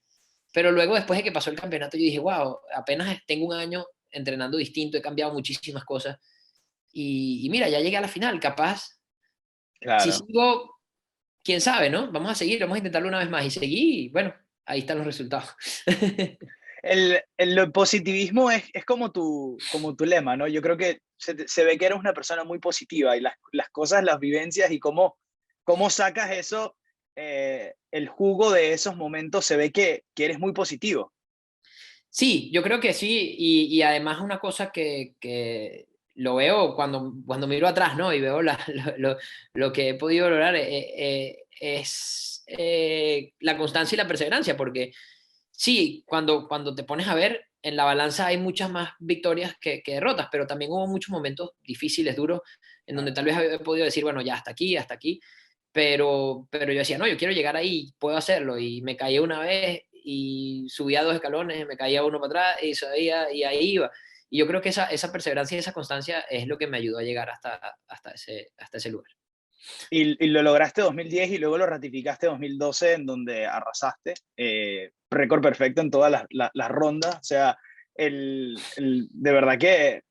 Speaker 2: Pero luego, después de que pasó el campeonato, yo dije, wow, apenas tengo un año entrenando distinto, he cambiado muchísimas cosas. Y mira, ya llegué a la final, capaz. Si
Speaker 1: Claro.
Speaker 2: sigo, quién sabe, ¿no? Vamos a seguir, vamos a intentarlo una vez más. Y seguí, y bueno, ahí están los resultados.
Speaker 1: El positivismo es como tu lema, ¿no? Yo creo que se ve que eres una persona muy positiva y las cosas, las vivencias y cómo sacas eso, el jugo de esos momentos, se ve que eres muy positivo.
Speaker 2: Sí, yo creo que sí, y además una cosa que lo veo cuando miro atrás, ¿no? Y veo lo que he podido lograr, es la constancia y la perseverancia, porque sí, cuando te pones a ver, en la balanza hay muchas más victorias que derrotas, pero también hubo muchos momentos difíciles, duros, en donde tal vez he podido decir, bueno, ya hasta aquí, pero yo decía, no, yo quiero llegar ahí, puedo hacerlo, y me caí una vez y subía 2 escalones, me caía uno para atrás y subía y ahí iba. Y yo creo que esa perseverancia y esa constancia es lo que me ayudó a llegar hasta ese lugar.
Speaker 1: Y lo lograste 2010 y luego lo ratificaste 2012 en donde arrasaste. Récord perfecto en todas las rondas. O sea, de verdad que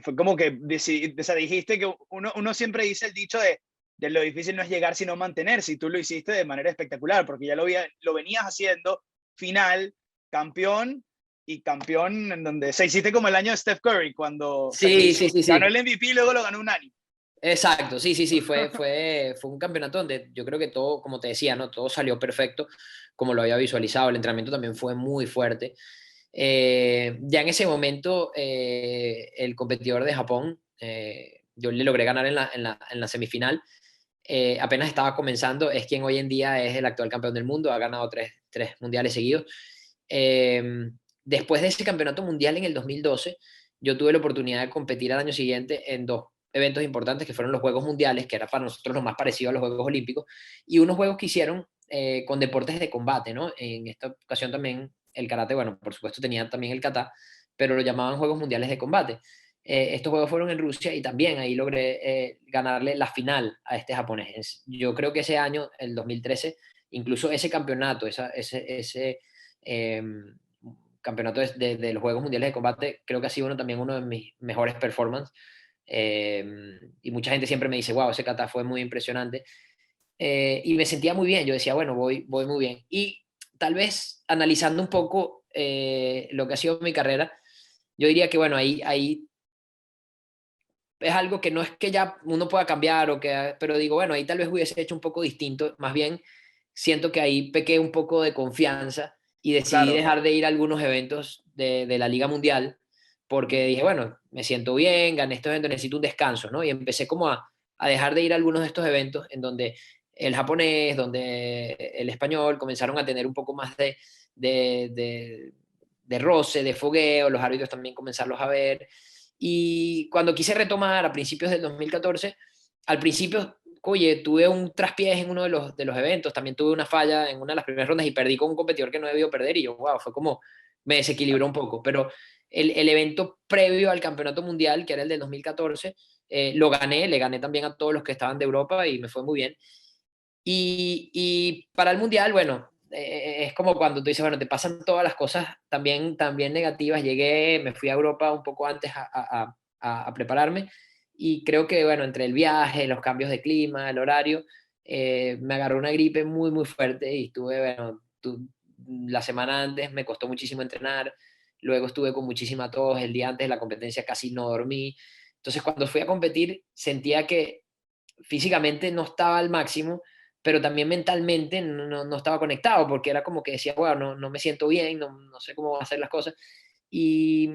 Speaker 1: fue como que o sea, dijiste que uno siempre dice el dicho de lo difícil no es llegar sino mantenerse, y tú lo hiciste de manera espectacular porque ya lo venías haciendo, final, campeón, y campeón en donde se hiciste como el año de Steph Curry cuando, o sea, que
Speaker 2: Sí, sí, sí,
Speaker 1: ganó
Speaker 2: sí.
Speaker 1: el MVP y luego lo ganó un año.
Speaker 2: Exacto, sí, sí, sí, fue un campeonato donde yo creo que todo, como te decía, ¿no? Todo salió perfecto, como lo había visualizado, el entrenamiento también fue muy fuerte. Ya en ese momento, el competidor de Japón, yo le logré ganar en la semifinal, apenas estaba comenzando, es quien hoy en día es el actual campeón del mundo, ha ganado tres mundiales seguidos. Después de ese campeonato mundial en el 2012, yo tuve la oportunidad de competir al año siguiente en dos eventos importantes que fueron los Juegos Mundiales, que era para nosotros lo más parecido a los Juegos Olímpicos, y unos juegos que hicieron con deportes de combate, ¿no? En esta ocasión también el karate, bueno, por supuesto tenía también el kata, pero lo llamaban Juegos Mundiales de Combate. Estos juegos fueron en Rusia y también ahí logré ganarle la final a este japonés. Yo creo que ese año, el 2013, incluso ese campeonato, ese eh, campeonato de los Juegos Mundiales de Combate, creo que ha sido también uno de mis mejores performances. Y mucha gente siempre me dice, wow, ese kata fue muy impresionante. Y me sentía muy bien, yo decía, bueno, voy muy bien. Y tal vez analizando un poco lo que ha sido mi carrera, yo diría que, bueno, ahí es algo que no es que ya uno pueda cambiar, pero digo, bueno, ahí tal vez hubiese hecho un poco distinto, más bien siento que ahí pequé un poco de confianza y decidí
Speaker 1: Claro,
Speaker 2: dejar de ir a algunos eventos de la Liga Mundial, porque dije, bueno, me siento bien, gané estos eventos, necesito un descanso, ¿no? Y empecé como a dejar de ir a algunos de estos eventos en donde el japonés, donde el español comenzaron a tener un poco más de, de, de roce, de fogueo, los árbitros también comenzarlos a ver. Y cuando quise retomar a principios del 2014, al principio, oye, tuve un traspiés en uno de los eventos, también tuve una falla en una de las primeras rondas y perdí con un competidor que no debió perder y yo, wow, fue como, me desequilibró un poco, pero el evento previo al campeonato mundial, que era el del 2014, lo gané, le gané también a todos los que estaban de Europa y me fue muy bien. Y para el mundial, bueno, es como cuando tú dices, bueno, te pasan todas las cosas también negativas. Llegué, me fui a Europa un poco antes a prepararme y creo que, bueno, entre el viaje, los cambios de clima, el horario, me agarró una gripe muy, muy fuerte y estuve, bueno, la semana antes me costó muchísimo entrenar, luego estuve con muchísima tos, el día antes de la competencia casi no dormí. Entonces, cuando fui a competir, sentía que físicamente no estaba al máximo, pero también mentalmente no estaba conectado, porque era como que decía, bueno, no me siento bien, no sé cómo hacer las cosas. Y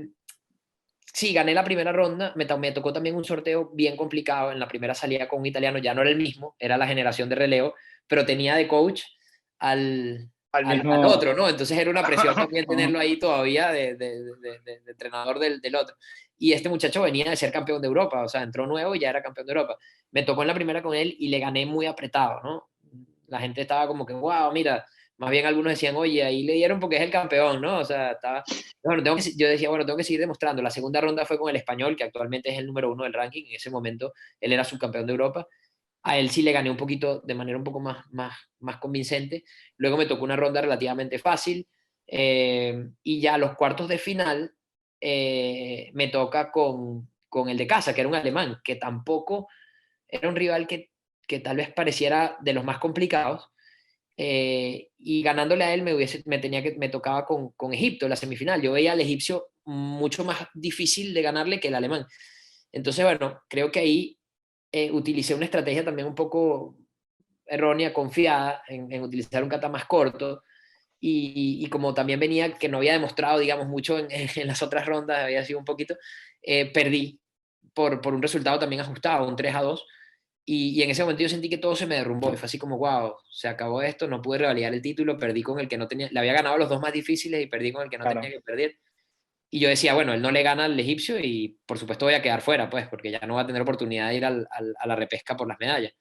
Speaker 2: sí, gané la primera ronda, me tocó también un sorteo bien complicado, en la primera salida con un italiano, ya no era el mismo, era la generación de relevo, pero tenía de coach al,
Speaker 1: al
Speaker 2: al
Speaker 1: mismo.
Speaker 2: otro, ¿no? Entonces era una presión también tenerlo ahí todavía de entrenador del otro. Y este muchacho venía de ser campeón de Europa, o sea, entró nuevo y ya era campeón de Europa. Me tocó en la primera con él y le gané muy apretado, ¿no? La gente estaba como que, wow, mira, más bien algunos decían, oye, ahí le dieron porque es el campeón, ¿no? O sea, estaba... Bueno, yo decía, bueno, tengo que seguir demostrando. La segunda ronda fue con el español, que actualmente es el número uno del ranking. En ese momento él era subcampeón de Europa. A él sí le gané un poquito, de manera un poco más convincente. Luego me tocó una ronda relativamente fácil. Y ya a los cuartos de final me toca con el de casa, que era un alemán, que tampoco era un rival que tal vez pareciera de los más complicados. Y ganándole a él me tocaba con Egipto en la semifinal. Yo veía al egipcio mucho más difícil de ganarle que el alemán. Entonces, bueno, creo que ahí utilicé una estrategia también un poco errónea, confiada en utilizar un kata más corto. Y como también venía, que no había demostrado, digamos, mucho en las otras rondas, había sido un poquito, perdí por un resultado también ajustado, un 3-2. Y en ese momento yo sentí que todo se me derrumbó. Y fue así como, wow, se acabó esto, no pude revalidar el título, perdí con el que no tenía, le había ganado los dos más difíciles y perdí con el que no tenía
Speaker 1: Claro,
Speaker 2: que perder. Y yo decía, bueno, él no le gana al egipcio y por supuesto voy a quedar fuera, pues, porque ya no va a tener oportunidad de ir a la repesca por las medallas.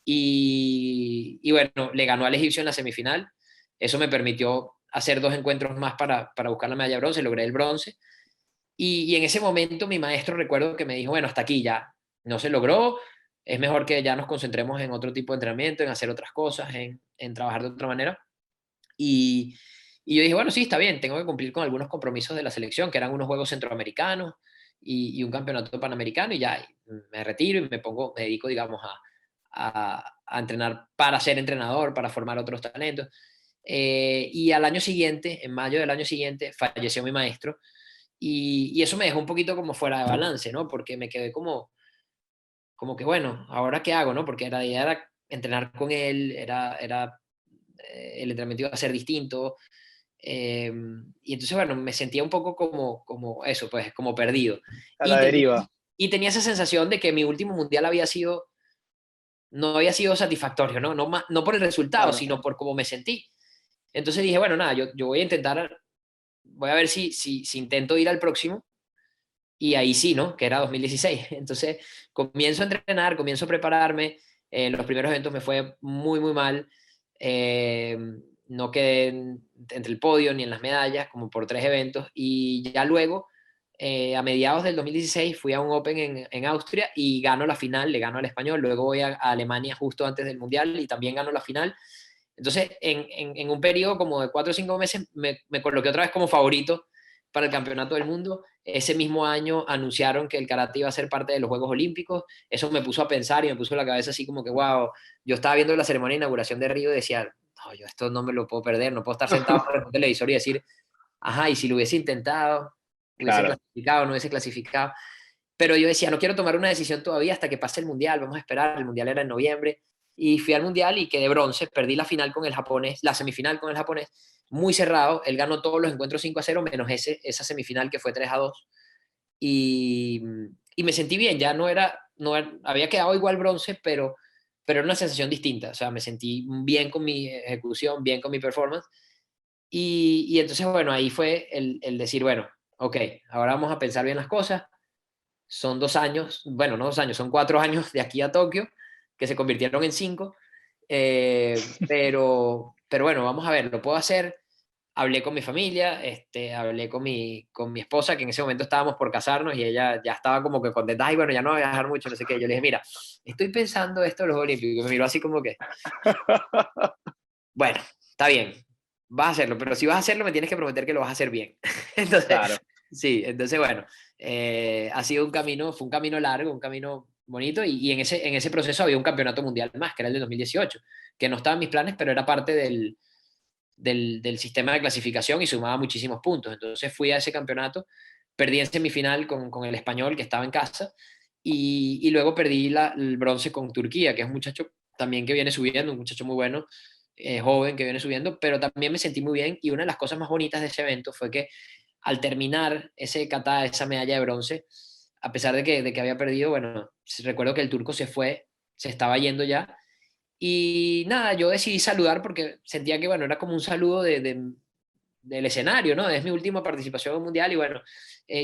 Speaker 2: Y bueno, le ganó al egipcio en la semifinal. Eso me permitió hacer dos encuentros más para buscar la medalla de bronce, logré el bronce. Y en ese momento mi maestro recuerdo que me dijo, bueno, hasta aquí ya, no se logró, es mejor que ya nos concentremos en otro tipo de entrenamiento, en hacer otras cosas, en trabajar de otra manera. Y, y yo dije, bueno, sí, está bien, tengo que cumplir con algunos compromisos de la selección, que eran unos Juegos Centroamericanos y un campeonato panamericano, y ya me retiro y me dedico, digamos, a entrenar para ser entrenador, para formar otros talentos. Y al año siguiente, en mayo del año siguiente, falleció mi maestro y eso me dejó un poquito como fuera de balance, ¿no? Porque me quedé como que, bueno, ¿ahora qué hago, no? Porque la idea era entrenar con él, el entrenamiento iba a ser distinto. Y entonces, bueno, me sentía un poco como eso, pues, como perdido.
Speaker 1: a
Speaker 2: Y
Speaker 1: la
Speaker 2: tenía,
Speaker 1: deriva.
Speaker 2: y tenía esa sensación de que mi último mundial había sido, no había sido satisfactorio, ¿no? No por el resultado,
Speaker 1: Claro.
Speaker 2: sino por cómo me sentí. Entonces dije, bueno, nada, yo voy a intentar, voy a ver si intento ir al próximo, y ahí sí, ¿no? Que era 2016. Entonces comienzo a entrenar, comienzo a prepararme. En los primeros eventos me fue muy, muy mal. Eh, no quedé entre el podio ni en las medallas, como por 3 eventos. Y ya luego, a mediados del 2016, fui a un Open en Austria y gano la final, le gano al Español. Luego voy a Alemania justo antes del Mundial y también gano la final. Entonces, en un periodo como de 4 o 5 meses, me coloqué otra vez como favorito para el Campeonato del Mundo. Ese mismo año anunciaron que el karate iba a ser parte de los Juegos Olímpicos. Eso me puso a pensar y me puso la cabeza así como que, wow, yo estaba viendo la ceremonia de inauguración de Río y decía, no, yo esto no me lo puedo perder, no puedo estar sentado en un televisor y decir, ajá, y si lo hubiese intentado, hubiese
Speaker 1: Claro.
Speaker 2: clasificado, no hubiese clasificado. Pero yo decía, no quiero tomar una decisión todavía hasta que pase el Mundial, vamos a esperar, el Mundial era en noviembre, y fui al Mundial y quedé bronce, perdí la final con el japonés, la semifinal con el japonés, muy cerrado, él ganó todos los encuentros 5-0, menos esa semifinal que fue 3-2, y, y me sentí bien, ya había quedado igual bronce, pero era una sensación distinta, o sea, me sentí bien con mi ejecución, bien con mi performance, y entonces, bueno, ahí fue el decir, bueno, ok, ahora vamos a pensar bien las cosas, son 2 años, bueno, no 2 años, son 4 años de aquí a Tokio, que se convirtieron en 5, pero bueno, vamos a ver, lo puedo hacer. Hablé con mi familia, hablé con mi esposa, que en ese momento estábamos por casarnos y ella ya estaba como que contenta, y bueno, ya no voy a viajar mucho, no sé qué. Yo le dije, mira, estoy pensando esto de los Olímpicos, y me miró así como que, bueno, está bien, vas a hacerlo, pero si vas a hacerlo me tienes que prometer que lo vas a hacer bien. Entonces,
Speaker 1: Claro.
Speaker 2: sí, entonces bueno, ha sido un camino, fue un camino largo, un camino bonito, y en ese proceso había un campeonato mundial más, que era el de 2018, que no estaba en mis planes, pero era parte del sistema de clasificación y sumaba muchísimos puntos. Entonces fui a ese campeonato, perdí en semifinal con el Español, que estaba en casa, y luego perdí el bronce con Turquía, que es un muchacho también que viene subiendo, un muchacho muy bueno, joven que viene subiendo, pero también me sentí muy bien, y una de las cosas más bonitas de ese evento fue que al terminar ese kata, esa medalla de bronce, a pesar de que había perdido, bueno, recuerdo que el turco se fue, se estaba yendo ya, y nada, yo decidí saludar porque sentía que, bueno, era como un saludo del escenario, ¿no? Es mi última participación en un mundial y bueno,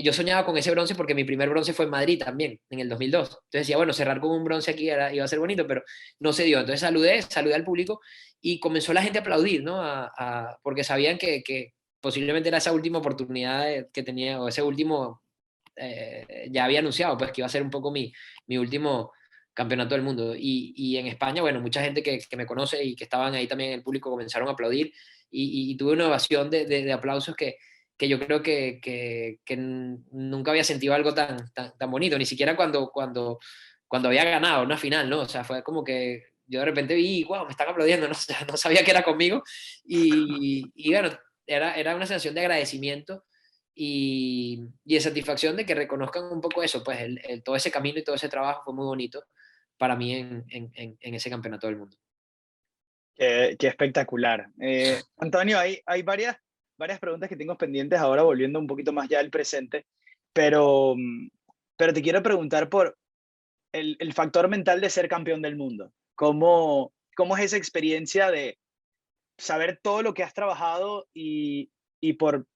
Speaker 2: yo soñaba con ese bronce porque mi primer bronce fue en Madrid también, en el 2002. Entonces decía, bueno, cerrar con un bronce aquí iba a ser bonito, pero no se dio. Entonces saludé al público y comenzó la gente a aplaudir, ¿no? Porque sabían que posiblemente era esa última oportunidad que tenía, o ese último, ya había anunciado, pues que iba a ser un poco mi último campeonato del mundo. Y en España, bueno, mucha gente que me conoce y que estaban ahí también en el público comenzaron a aplaudir y tuve una ovación de aplausos que yo creo que nunca había sentido algo tan bonito, ni siquiera cuando había ganado una final, ¿no? O sea, fue como que yo de repente vi, wow, me están aplaudiendo, no, no sabía que era conmigo. Y bueno, era una sensación de agradecimiento y de satisfacción de que reconozcan un poco eso, pues todo ese camino y todo ese trabajo fue muy bonito para mí en ese campeonato del mundo.
Speaker 1: Qué espectacular. Antonio, hay varias preguntas que tengo pendientes ahora, volviendo un poquito más ya al presente, pero, pero te quiero preguntar por el factor mental de ser campeón del mundo. ¿Cómo es esa experiencia de saber todo lo que has trabajado y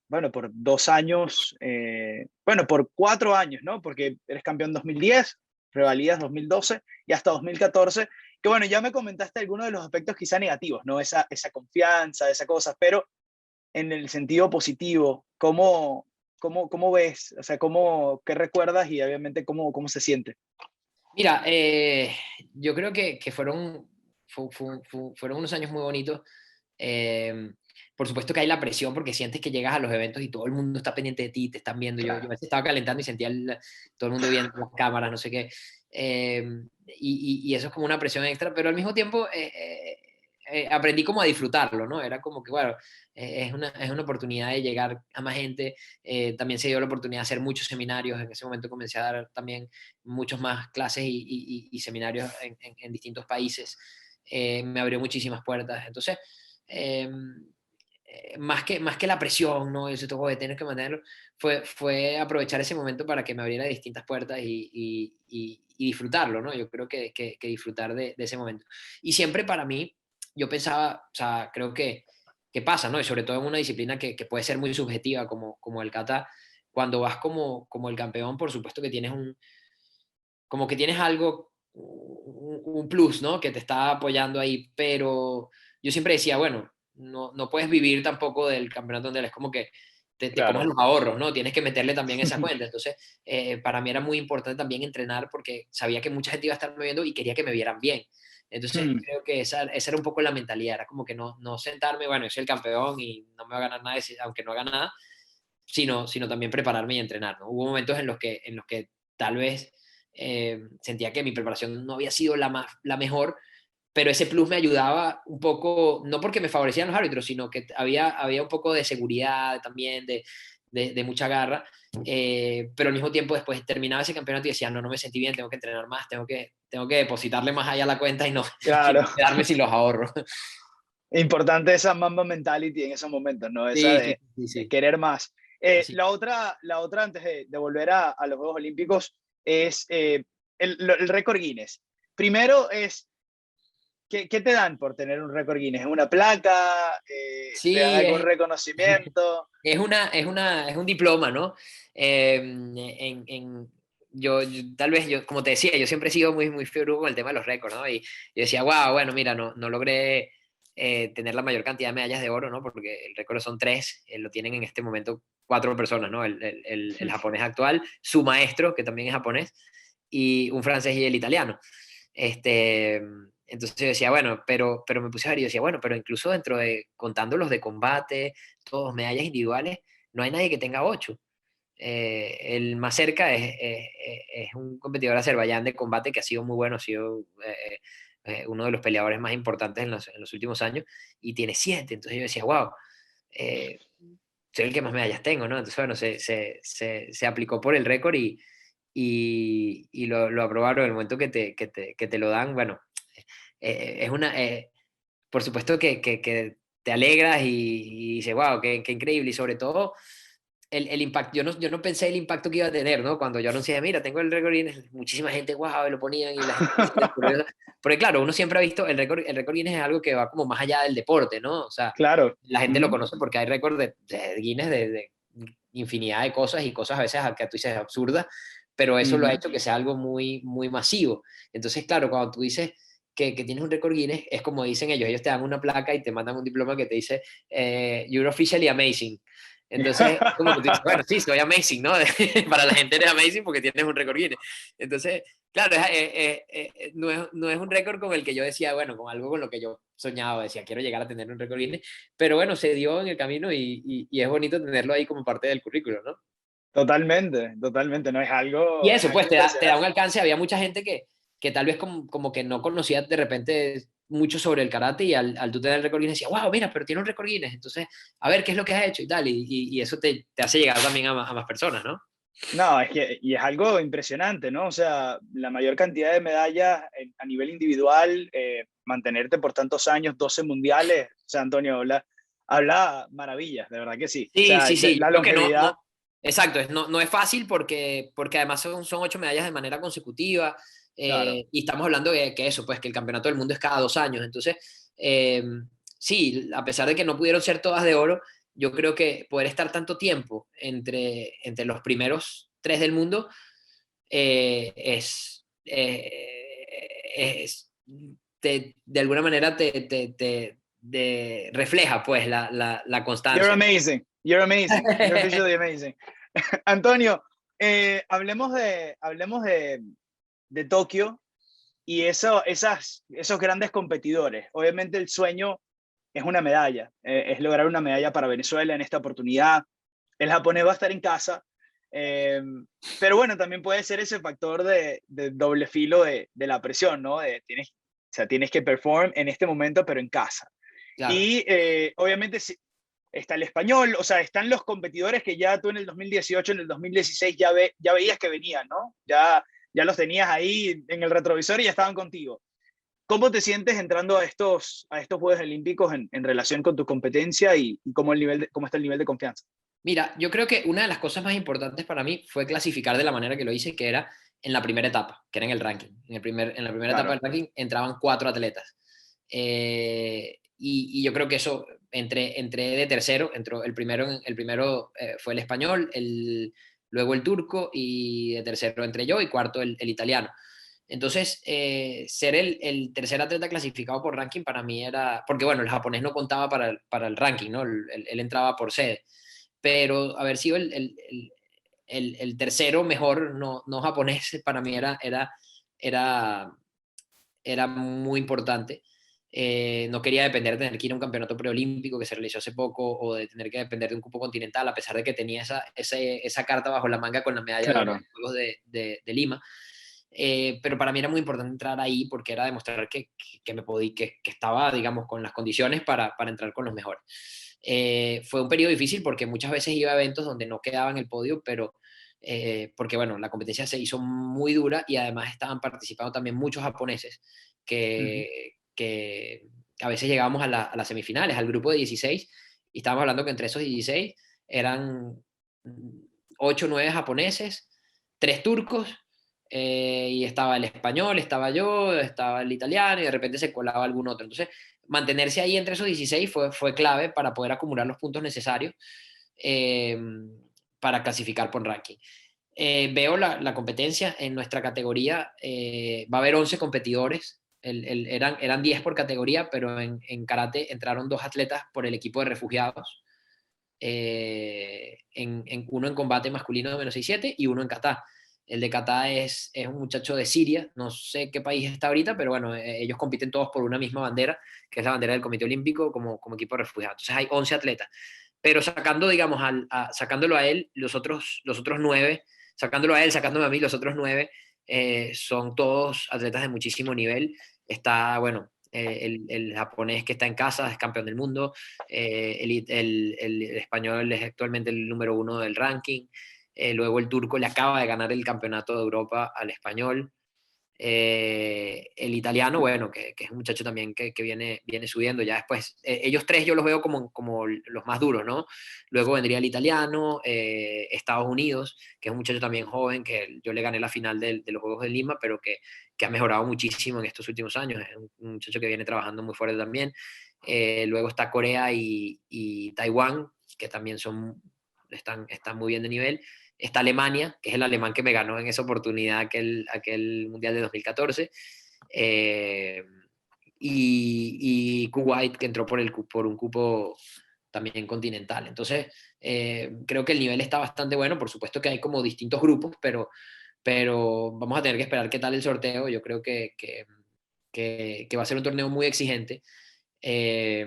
Speaker 1: bueno, por 2 años, bueno, por 4 años, ¿no? Porque eres campeón 2010, revalidas 2012 y hasta 2014, que bueno, ya me comentaste algunos de los aspectos quizá negativos, ¿no? Esa confianza, esa cosa, pero en el sentido positivo, ¿cómo ves? O sea, ¿qué recuerdas y obviamente cómo se siente?
Speaker 2: Mira, yo creo que fueron unos años muy bonitos. Eh, por supuesto que hay la presión porque sientes que llegas a los eventos y todo el mundo está pendiente de ti, te están viendo. Yo a
Speaker 1: Claro.
Speaker 2: veces estaba calentando y sentía todo el mundo viendo las cámaras, no sé qué. Eh, y eso es como una presión extra, pero al mismo tiempo aprendí como a disfrutarlo, ¿no? Era como que, bueno, es una oportunidad de llegar a más gente. También se dio la oportunidad de hacer muchos seminarios. En ese momento comencé a dar también muchos más clases y seminarios en distintos países. Me abrió muchísimas puertas. Entonces, eh, más que la presión, ¿no? Ese toco de tener que mantenerlo, fue aprovechar ese momento para que me abriera distintas puertas y disfrutarlo, ¿no? Yo creo que disfrutar de ese momento. Y siempre para mí, yo pensaba, o sea, creo que pasa, ¿no? Y sobre todo en una disciplina que puede ser muy subjetiva como el kata, cuando vas como el campeón, por supuesto que tienes como que tienes algo, un plus, ¿no? Que te está apoyando ahí, pero yo siempre decía, bueno, no puedes vivir tampoco del campeonato mundial, es como que te comes
Speaker 1: Claro.
Speaker 2: los ahorros, ¿no? Tienes que meterle también esa cuenta. Entonces, para mí era muy importante también entrenar porque sabía que mucha gente iba a estar viendo y quería que me vieran bien. Entonces,
Speaker 1: Hmm,
Speaker 2: creo que esa era un poco la mentalidad, era como que no sentarme, bueno, yo soy el campeón y no me va a ganar nada, aunque no haga nada, sino también prepararme y entrenar, ¿no? Hubo momentos en los que tal vez sentía que mi preparación no había sido la mejor, pero ese plus me ayudaba un poco, no porque me favorecían los árbitros, sino que había un poco de seguridad también, de mucha garra, pero al mismo tiempo después terminaba ese campeonato y decía, no me sentí bien, tengo que entrenar más, tengo que depositarle más allá a la cuenta y no, y
Speaker 1: claro.
Speaker 2: no quedarme sin los ahorros.
Speaker 1: Importante esa Mamba mentality en esos momentos, ¿no? Esa
Speaker 2: Sí, sí, sí,
Speaker 1: de
Speaker 2: sí.
Speaker 1: querer más.
Speaker 2: Así.
Speaker 1: La otra antes de volver a los Juegos Olímpicos es el récord Guinness. Primero es, ¿qué te dan por tener un récord Guinness? ¿Una placa? ¿Te dan
Speaker 2: Sí,
Speaker 1: algún reconocimiento?
Speaker 2: es un diploma, ¿no? Tal vez yo, como te decía, yo siempre he sido muy fiebre con el tema de los récords, ¿no? Y yo decía, wow, bueno, mira, no logré tener la mayor cantidad de medallas de oro, ¿no? Porque el récord son tres, lo tienen en este momento cuatro personas, ¿no? El japonés actual, su maestro, que también es japonés, y un francés y el italiano. Este, entonces yo decía, bueno, pero me puse a ver y yo decía, bueno, pero incluso contando los de combate, todos medallas individuales, no hay nadie que tenga ocho. El más cerca es un competidor de Azerbaiyán de combate que ha sido muy bueno, ha sido uno de los peleadores más importantes en los últimos años y tiene siete. Entonces yo decía, wow, eh, soy el que más medallas tengo, ¿no? Entonces, bueno, se aplicó por el récord y lo aprobaron en el momento que te lo dan. Bueno, por supuesto que te alegras y dices, wow, qué increíble. Y sobre todo, el impacto, yo no pensé el impacto que iba a tener, ¿no? Cuando yo anuncié, mira, tengo el récord Guinness, muchísima gente, wow, lo ponían y la gente se les ocurrió. Porque claro, uno siempre ha visto, el récord Guinness es algo que va como más allá del deporte, ¿no? O sea,
Speaker 1: Claro.
Speaker 2: la gente lo
Speaker 1: Ujú,
Speaker 2: conoce porque hay récord de Guinness de infinidad de cosas y cosas a veces que tú dices absurdas, pero eso lo ha
Speaker 1: ujú.
Speaker 2: hecho que sea algo muy masivo. Entonces, claro, cuando tú dices que tienes un récord Guinness, es como dicen ellos te dan una placa y te mandan un diploma que te dice, You're officially amazing. Entonces, como que tú dices, bueno, sí, soy amazing, ¿no? Para la gente eres amazing porque tienes un récord Guinness. Entonces, claro, no es un récord con el que yo decía, bueno, con algo con lo que yo soñaba, decía, quiero llegar a tener un récord Guinness, pero bueno, se dio en el camino y es bonito tenerlo ahí como parte del currículo, ¿no?
Speaker 1: Totalmente, totalmente, ¿no? Es
Speaker 2: Y
Speaker 1: algo, es
Speaker 2: eso,
Speaker 1: algo
Speaker 2: pues te da un
Speaker 1: impresionante.
Speaker 2: alcance. Había mucha gente que tal vez como que no conocía de repente mucho sobre el karate y al tú tener el récord Guinness decía, wow, mira, pero tiene un récord Guinness, entonces, a ver qué es lo que has hecho y tal. Y eso te hace llegar también a más personas, ¿no?
Speaker 1: No, y es algo impresionante, ¿no? O sea, la mayor cantidad de medallas a nivel individual, mantenerte por tantos años, 12 mundiales, o sea, Antonio habla maravillas, de verdad que sí. O
Speaker 2: Sí,
Speaker 1: sea,
Speaker 2: sí, sí, yo
Speaker 1: la
Speaker 2: creo que
Speaker 1: longevidad,
Speaker 2: exacto, no es fácil porque además son 8 medallas de manera consecutiva
Speaker 1: claro.
Speaker 2: y estamos hablando de que eso, pues que el campeonato del mundo es cada 2 años, entonces sí, a pesar de que no pudieron ser todas de oro, yo creo que poder estar tanto tiempo entre los primeros tres del mundo es de alguna manera refleja pues la
Speaker 1: You're
Speaker 2: constancia, ¿no?
Speaker 1: amazing, you're amazing, you're visually amazing. Antonio, hablemos de Tokio y esos grandes competidores. Obviamente el sueño es una medalla, es lograr una medalla para Venezuela en esta oportunidad. El japonés va a estar en casa, eh, pero bueno, también puede ser ese factor de doble filo de la presión, ¿no? O sea, tienes que perform en este momento, pero en casa.
Speaker 2: Claro.
Speaker 1: Y obviamente está el español, o sea, están los competidores que ya tú en el 2018, en el 2016 ya veías que venían, ¿no? Ya los tenías ahí en el retrovisor y ya estaban contigo. ¿Cómo te sientes entrando a estos Juegos Olímpicos en relación con tu competencia y cómo, cómo está el nivel de confianza?
Speaker 2: Mira, yo creo que una de las cosas más importantes para mí fue clasificar de la manera que lo hice, que era en la primera etapa, que era en el ranking. En la primera etapa
Speaker 1: Claro,
Speaker 2: del ranking entraban 4 atletas. Y yo creo que eso, entré de tercero, entró el primero fue el español, luego el turco, y de tercero entré yo, y cuarto el italiano. Entonces, ser el tercer atleta clasificado por ranking para mí era, porque bueno, el japonés no contaba para el ranking, ¿no? Él entraba por sede, pero haber sido el tercero mejor no japonés para mí era, era muy importante. No quería depender de tener que ir a un campeonato preolímpico que se realizó hace poco, o de tener que depender de un cupo continental, a pesar de que tenía esa carta bajo la manga con la medalla de oro de
Speaker 1: claro.
Speaker 2: los Juegos de Lima. Pero para mí era muy importante entrar ahí, porque era demostrar que me podía, que estaba, digamos, con las condiciones para entrar con los mejores. Fue un periodo difícil porque muchas veces iba a eventos donde no quedaba en el podio, pero porque bueno, la competencia se hizo muy dura, y además estaban participando también muchos japoneses
Speaker 1: Ujú.
Speaker 2: que a veces llegábamos a las semifinales, al grupo de 16, y estábamos hablando que entre esos 16 eran 8 o 9 japoneses, 3 turcos, y estaba el español, estaba yo, estaba el italiano, y de repente se colaba algún otro. Entonces, mantenerse ahí entre esos 16 fue clave para poder acumular los puntos necesarios, eh, para clasificar por ranking. Veo la competencia en nuestra categoría. Va a haber 11 competidores. Eran 10 por categoría, pero en karate entraron 2 atletas por el equipo de refugiados. Uno en combate masculino de -67 y uno en kata. El de kata es un muchacho de Siria, no sé qué país está ahorita, pero bueno, ellos compiten todos por una misma bandera, que es la bandera del Comité Olímpico, como equipo de refugiados. Entonces hay 11 atletas, pero sacando, digamos, sacándolo a él, los otros 9, sacándolo a él, sacándome a mí, los otros 9 son todos atletas de muchísimo nivel. Está, bueno, el japonés que está en casa es campeón del mundo. El español es actualmente el número 1 del ranking. Luego el turco le acaba de ganar el campeonato de Europa al español. El italiano, bueno, que es un muchacho también que viene subiendo. Ya después, ellos tres yo los veo como los más duros, ¿no? Luego vendría el italiano, Estados Unidos, que es un muchacho también joven, que yo le gané la final de los Juegos de Lima, pero que ha mejorado muchísimo en estos últimos años. Es un muchacho que viene trabajando muy fuerte también. Luego está Corea y Taiwán, que también están muy bien de nivel. Está Alemania, que es el alemán que me ganó en esa oportunidad aquel Mundial de 2014. eh, y Kuwait, que entró por un cupo también continental. Entonces, creo que el nivel está bastante bueno. Por supuesto que hay como distintos grupos, pero vamos a tener que esperar qué tal el sorteo. Yo creo que va a ser un torneo muy exigente. Eh,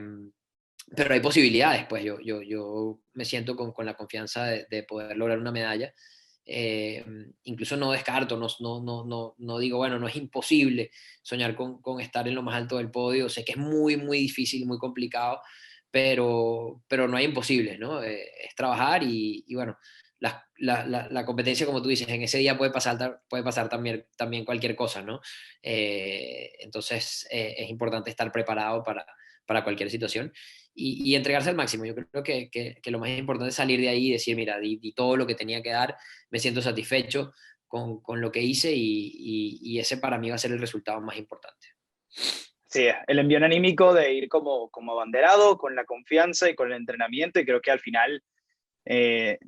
Speaker 2: pero hay posibilidades, pues yo me siento con la confianza de poder lograr una medalla. Eh, Incluso no descarto, no digo, bueno, no es imposible soñar con estar en lo más alto del podio. Sé que es muy, muy difícil, muy complicado, pero no hay imposibles, ¿no? Es trabajar y bueno, la competencia, como tú dices, en ese día puede pasar también cualquier cosa, ¿no? Entonces, es importante estar preparado para cualquier situación y entregarse al máximo. Yo creo que lo más importante es salir de ahí y decir, mira, di todo lo que tenía que dar, me siento satisfecho con lo que hice, y ese para mí va a ser el resultado más importante.
Speaker 1: Sí, el envío anímico de ir como abanderado, con la confianza y con el entrenamiento, y creo que al final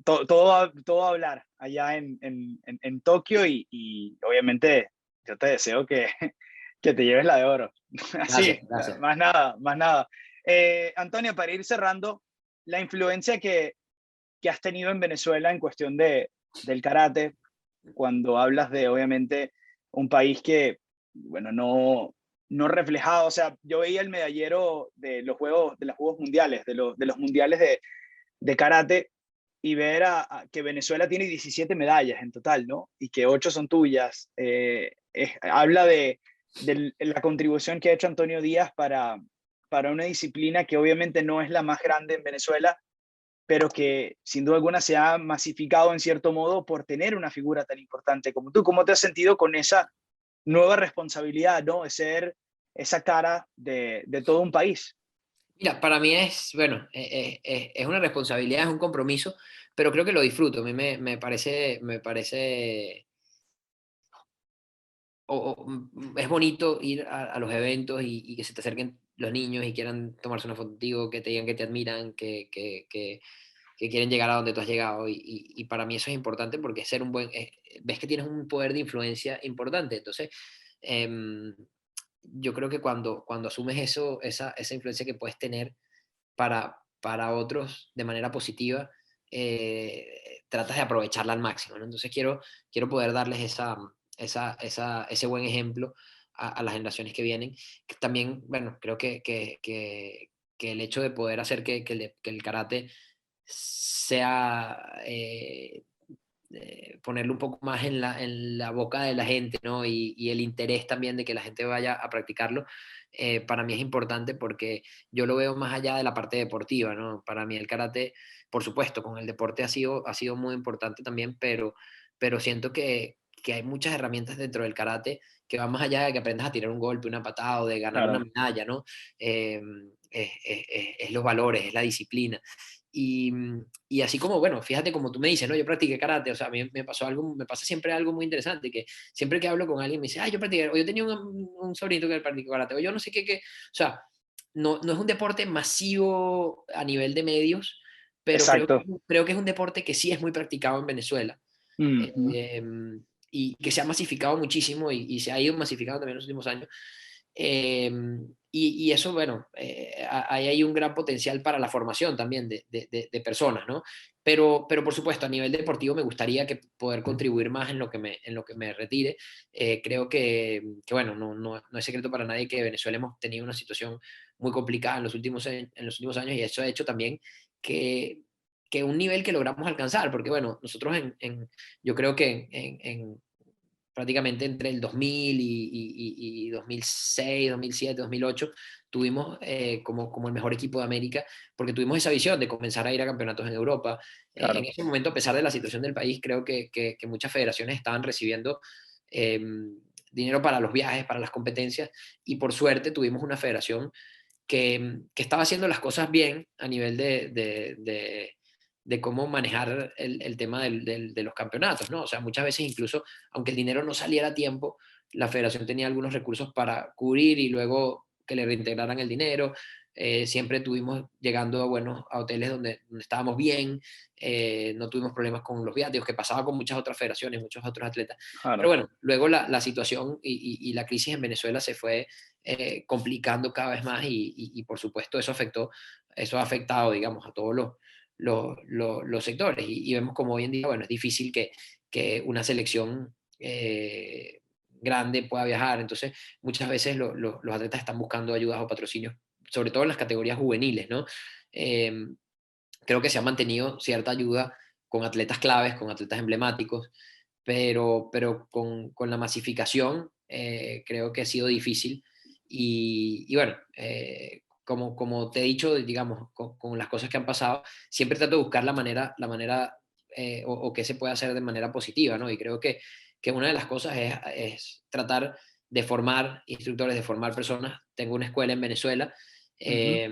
Speaker 1: todo va a hablar allá en Tokio y obviamente yo te deseo que te lleves la de oro.
Speaker 2: Gracias,
Speaker 1: Así,
Speaker 2: gracias.
Speaker 1: más nada, más nada. Antonio, para ir cerrando, la influencia que has tenido en Venezuela en cuestión del karate, cuando hablas de, obviamente, un país que, bueno, no reflejado, o sea, yo veía el medallero de los Juegos Mundiales, de los Mundiales de karate, y ver que Venezuela tiene 17 medallas en total, ¿no? Y que 8 son tuyas. Habla de la contribución que ha hecho Antonio Díaz para una disciplina que obviamente no es la más grande en Venezuela, pero que sin duda alguna se ha masificado en cierto modo por tener una figura tan importante como tú. ¿Cómo te has sentido con esa nueva responsabilidad, ¿no? De ser esa cara de todo un país.
Speaker 2: Mira, para mí es, bueno, es una responsabilidad, es un compromiso, pero creo que lo disfruto. A mí me parece es bonito ir a los eventos y que se te acerquen los niños y quieran tomarse una foto contigo, que te digan que te admiran, que quieren llegar a donde tú has llegado. Y para mí eso es importante porque ser un buen, ves que tienes un poder de influencia importante. Entonces, em, yo creo que cuando asumes eso, esa influencia que puedes tener para otros de manera positiva, tratas de aprovecharla al máximo, ¿no? Entonces quiero poder darles ese buen ejemplo a las generaciones que vienen. Que también, bueno, creo que el hecho de poder hacer que el karate sea, ponerlo un poco más en la boca de la gente, ¿no? Y el interés también de que la gente vaya a practicarlo, para mí es importante porque yo lo veo más allá de la parte deportiva, ¿no? Para mí el karate, por supuesto, con el deporte ha sido muy importante también, pero siento que hay muchas herramientas dentro del karate que van más allá de que aprendas a tirar un golpe, una patada o de ganar una
Speaker 1: Claro.
Speaker 2: medalla, ¿no? Es los valores, es la disciplina. Y, y así como, bueno, fíjate como tú me dices, ¿no? Yo practiqué karate, o sea, a mí me pasó algo, me pasa siempre algo muy interesante, que siempre que hablo con alguien me dice, yo practiqué, o yo tenía un sobrinito que practicó karate, o yo no sé o sea, no es un deporte masivo a nivel de medios, pero
Speaker 1: Exacto.
Speaker 2: creo que es un deporte que sí es muy practicado en Venezuela,
Speaker 1: Ujú.
Speaker 2: eh, y que se ha masificado muchísimo y se ha ido masificando también en los últimos años. Eh, y eso, bueno, ahí hay un gran potencial para la formación también de personas, ¿no? Pero por supuesto, a nivel deportivo me gustaría que poder contribuir más en lo que me retire. Creo que bueno, no es secreto para nadie que Venezuela hemos tenido una situación muy complicada en los últimos años y eso ha hecho también que, que un nivel que logramos alcanzar, porque bueno, nosotros yo creo que prácticamente entre el 2000 y 2006, 2007, 2008, tuvimos como el mejor equipo de América, porque tuvimos esa visión de comenzar a ir a campeonatos en Europa. En
Speaker 1: Claro.
Speaker 2: ese momento, a pesar de la situación del país, creo que muchas federaciones estaban recibiendo eh, dinero para los viajes, para las competencias, y por suerte tuvimos una federación que estaba haciendo las cosas bien a nivel de cómo manejar el tema de los campeonatos, ¿no? O sea, muchas veces incluso, aunque el dinero no saliera a tiempo, la federación tenía algunos recursos para cubrir y luego que le reintegraran el dinero. Siempre tuvimos llegando a hoteles donde estábamos bien, no tuvimos problemas con los viáticos, que pasaba con muchas otras federaciones, muchos otros atletas. Pero
Speaker 1: Claro.
Speaker 2: bueno, luego la situación y la crisis en Venezuela se fue complicando cada vez más y por supuesto eso ha afectado, digamos, a todos los sectores y vemos como hoy en día, bueno, es difícil que una selección grande pueda viajar, entonces muchas veces los atletas están buscando ayudas o patrocinios, sobre todo en las categorías juveniles, ¿no? Eh, Creo que se ha mantenido cierta ayuda con atletas claves, con atletas emblemáticos, pero con la masificación creo que ha sido difícil. Y bueno, como te he dicho, digamos, con las cosas que han pasado, siempre trato de buscar la manera o qué se puede hacer de manera positiva, ¿no? Y creo que una de las cosas es tratar de formar instructores, de formar personas. Tengo una escuela en Venezuela
Speaker 1: Ujú.
Speaker 2: eh,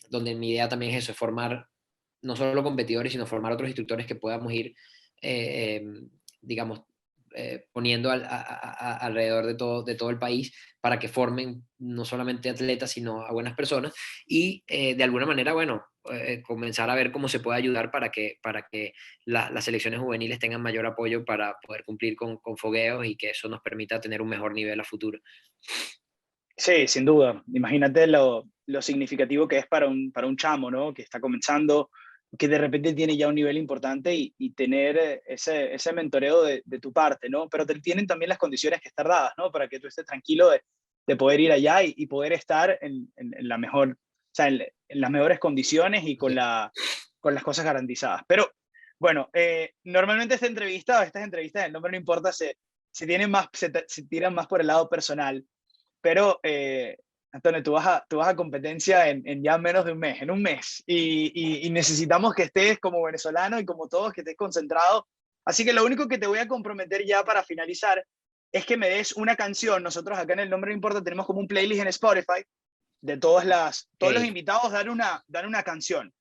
Speaker 2: donde mi idea también es eso, es formar no solo competidores, sino formar otros instructores que podamos ir, digamos, poniendo alrededor de todo el país para que formen no solamente atletas, sino a buenas personas y de alguna manera, bueno, comenzar a ver cómo se puede ayudar para que las selecciones juveniles tengan mayor apoyo para poder cumplir con fogueos y que eso nos permita tener un mejor nivel a futuro.
Speaker 1: Sí, sin duda. Imagínate lo significativo que es para un chamo, ¿no? Que está comenzando, que de repente tiene ya un nivel importante y tener ese mentoreo de tu parte, ¿no? Pero te tienen también las condiciones que estar dadas, ¿no? Para que tú estés tranquilo de poder ir allá y poder estar en la mejor, o sea, en las mejores condiciones y
Speaker 2: Sí.
Speaker 1: con las cosas garantizadas. Pero bueno, normalmente estas entrevistas, el nombre no importa, se tienen más, se tiran más por el lado personal. Pero, Antonio, tú vas a competencia en ya menos de un mes, en un mes, y necesitamos que estés como venezolano y como todos, que estés concentrado. Así que lo único que te voy a comprometer ya para finalizar es que me des una canción. Nosotros acá en El Nombre No Importa tenemos como un playlist en Spotify de todos los invitados dan una canción.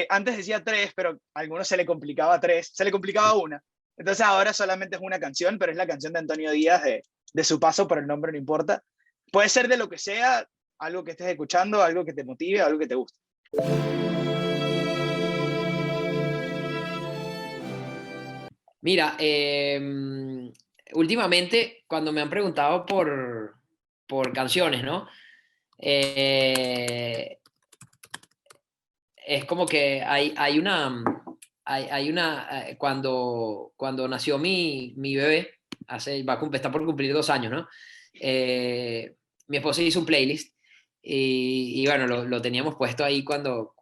Speaker 1: Antes decía 3, pero a algunos se le complicaba 3, se le complicaba una. Entonces ahora solamente es una canción, pero es la canción de Antonio Díaz de su paso por El Nombre No Importa. Puede ser de lo que sea, algo que estés escuchando, algo que te motive, algo que te guste.
Speaker 2: Mira, últimamente cuando me han preguntado por canciones, ¿no? Eh, es como que cuando nació mi bebé, está por cumplir 2 años, ¿no? Mi esposa hizo un playlist y bueno, lo teníamos puesto ahí cuando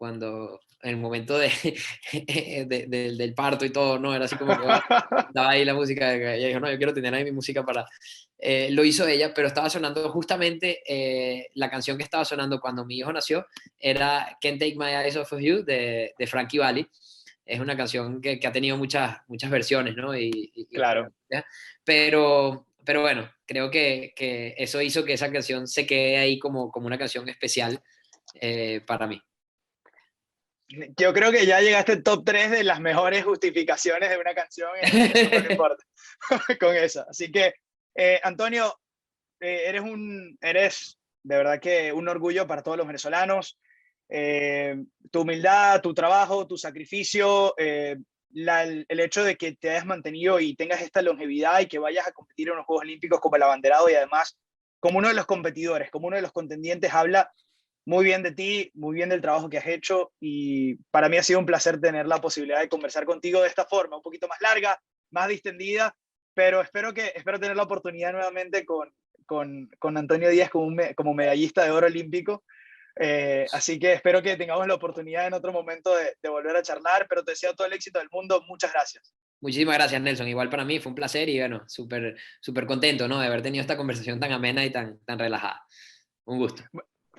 Speaker 2: en el momento del parto y todo, ¿no? Era así como que estaba ahí la música, ella dijo, no, yo quiero tener ahí mi música para... lo hizo ella, pero estaba sonando justamente la canción que estaba sonando cuando mi hijo nació, era Can't Take My Eyes Off of You de Frankie Valli. Es una canción que ha tenido muchas versiones, ¿no?
Speaker 1: Claro.
Speaker 2: Pero bueno, creo que eso hizo que esa canción se quede ahí como una canción especial para mí.
Speaker 1: Yo creo que ya llegaste al top 3 de las mejores justificaciones de una canción no me importa, con esa. Así que, Antonio, eres de verdad que un orgullo para todos los venezolanos. Tu humildad, tu trabajo, tu sacrificio, el hecho de que te hayas mantenido y tengas esta longevidad y que vayas a competir en los Juegos Olímpicos como el abanderado y además como uno de los competidores, como uno de los contendientes, habla muy bien de ti, muy bien del trabajo que has hecho y para mí ha sido un placer tener la posibilidad de conversar contigo de esta forma, un poquito más larga, más distendida, pero espero tener la oportunidad nuevamente con Antonio Díaz como medallista de oro olímpico. Así que espero que tengamos la oportunidad en otro momento de volver a charlar, pero te deseo todo el éxito del mundo. Muchas gracias.
Speaker 2: Muchísimas gracias, Nelson. Igual para mí fue un placer y bueno, súper contento, ¿no? De haber tenido esta conversación tan amena y tan relajada. Un gusto.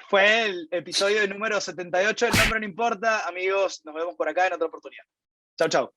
Speaker 1: Fue el episodio número 78 del Nombre No Importa. Amigos, nos vemos por acá en otra oportunidad. Chao, chao.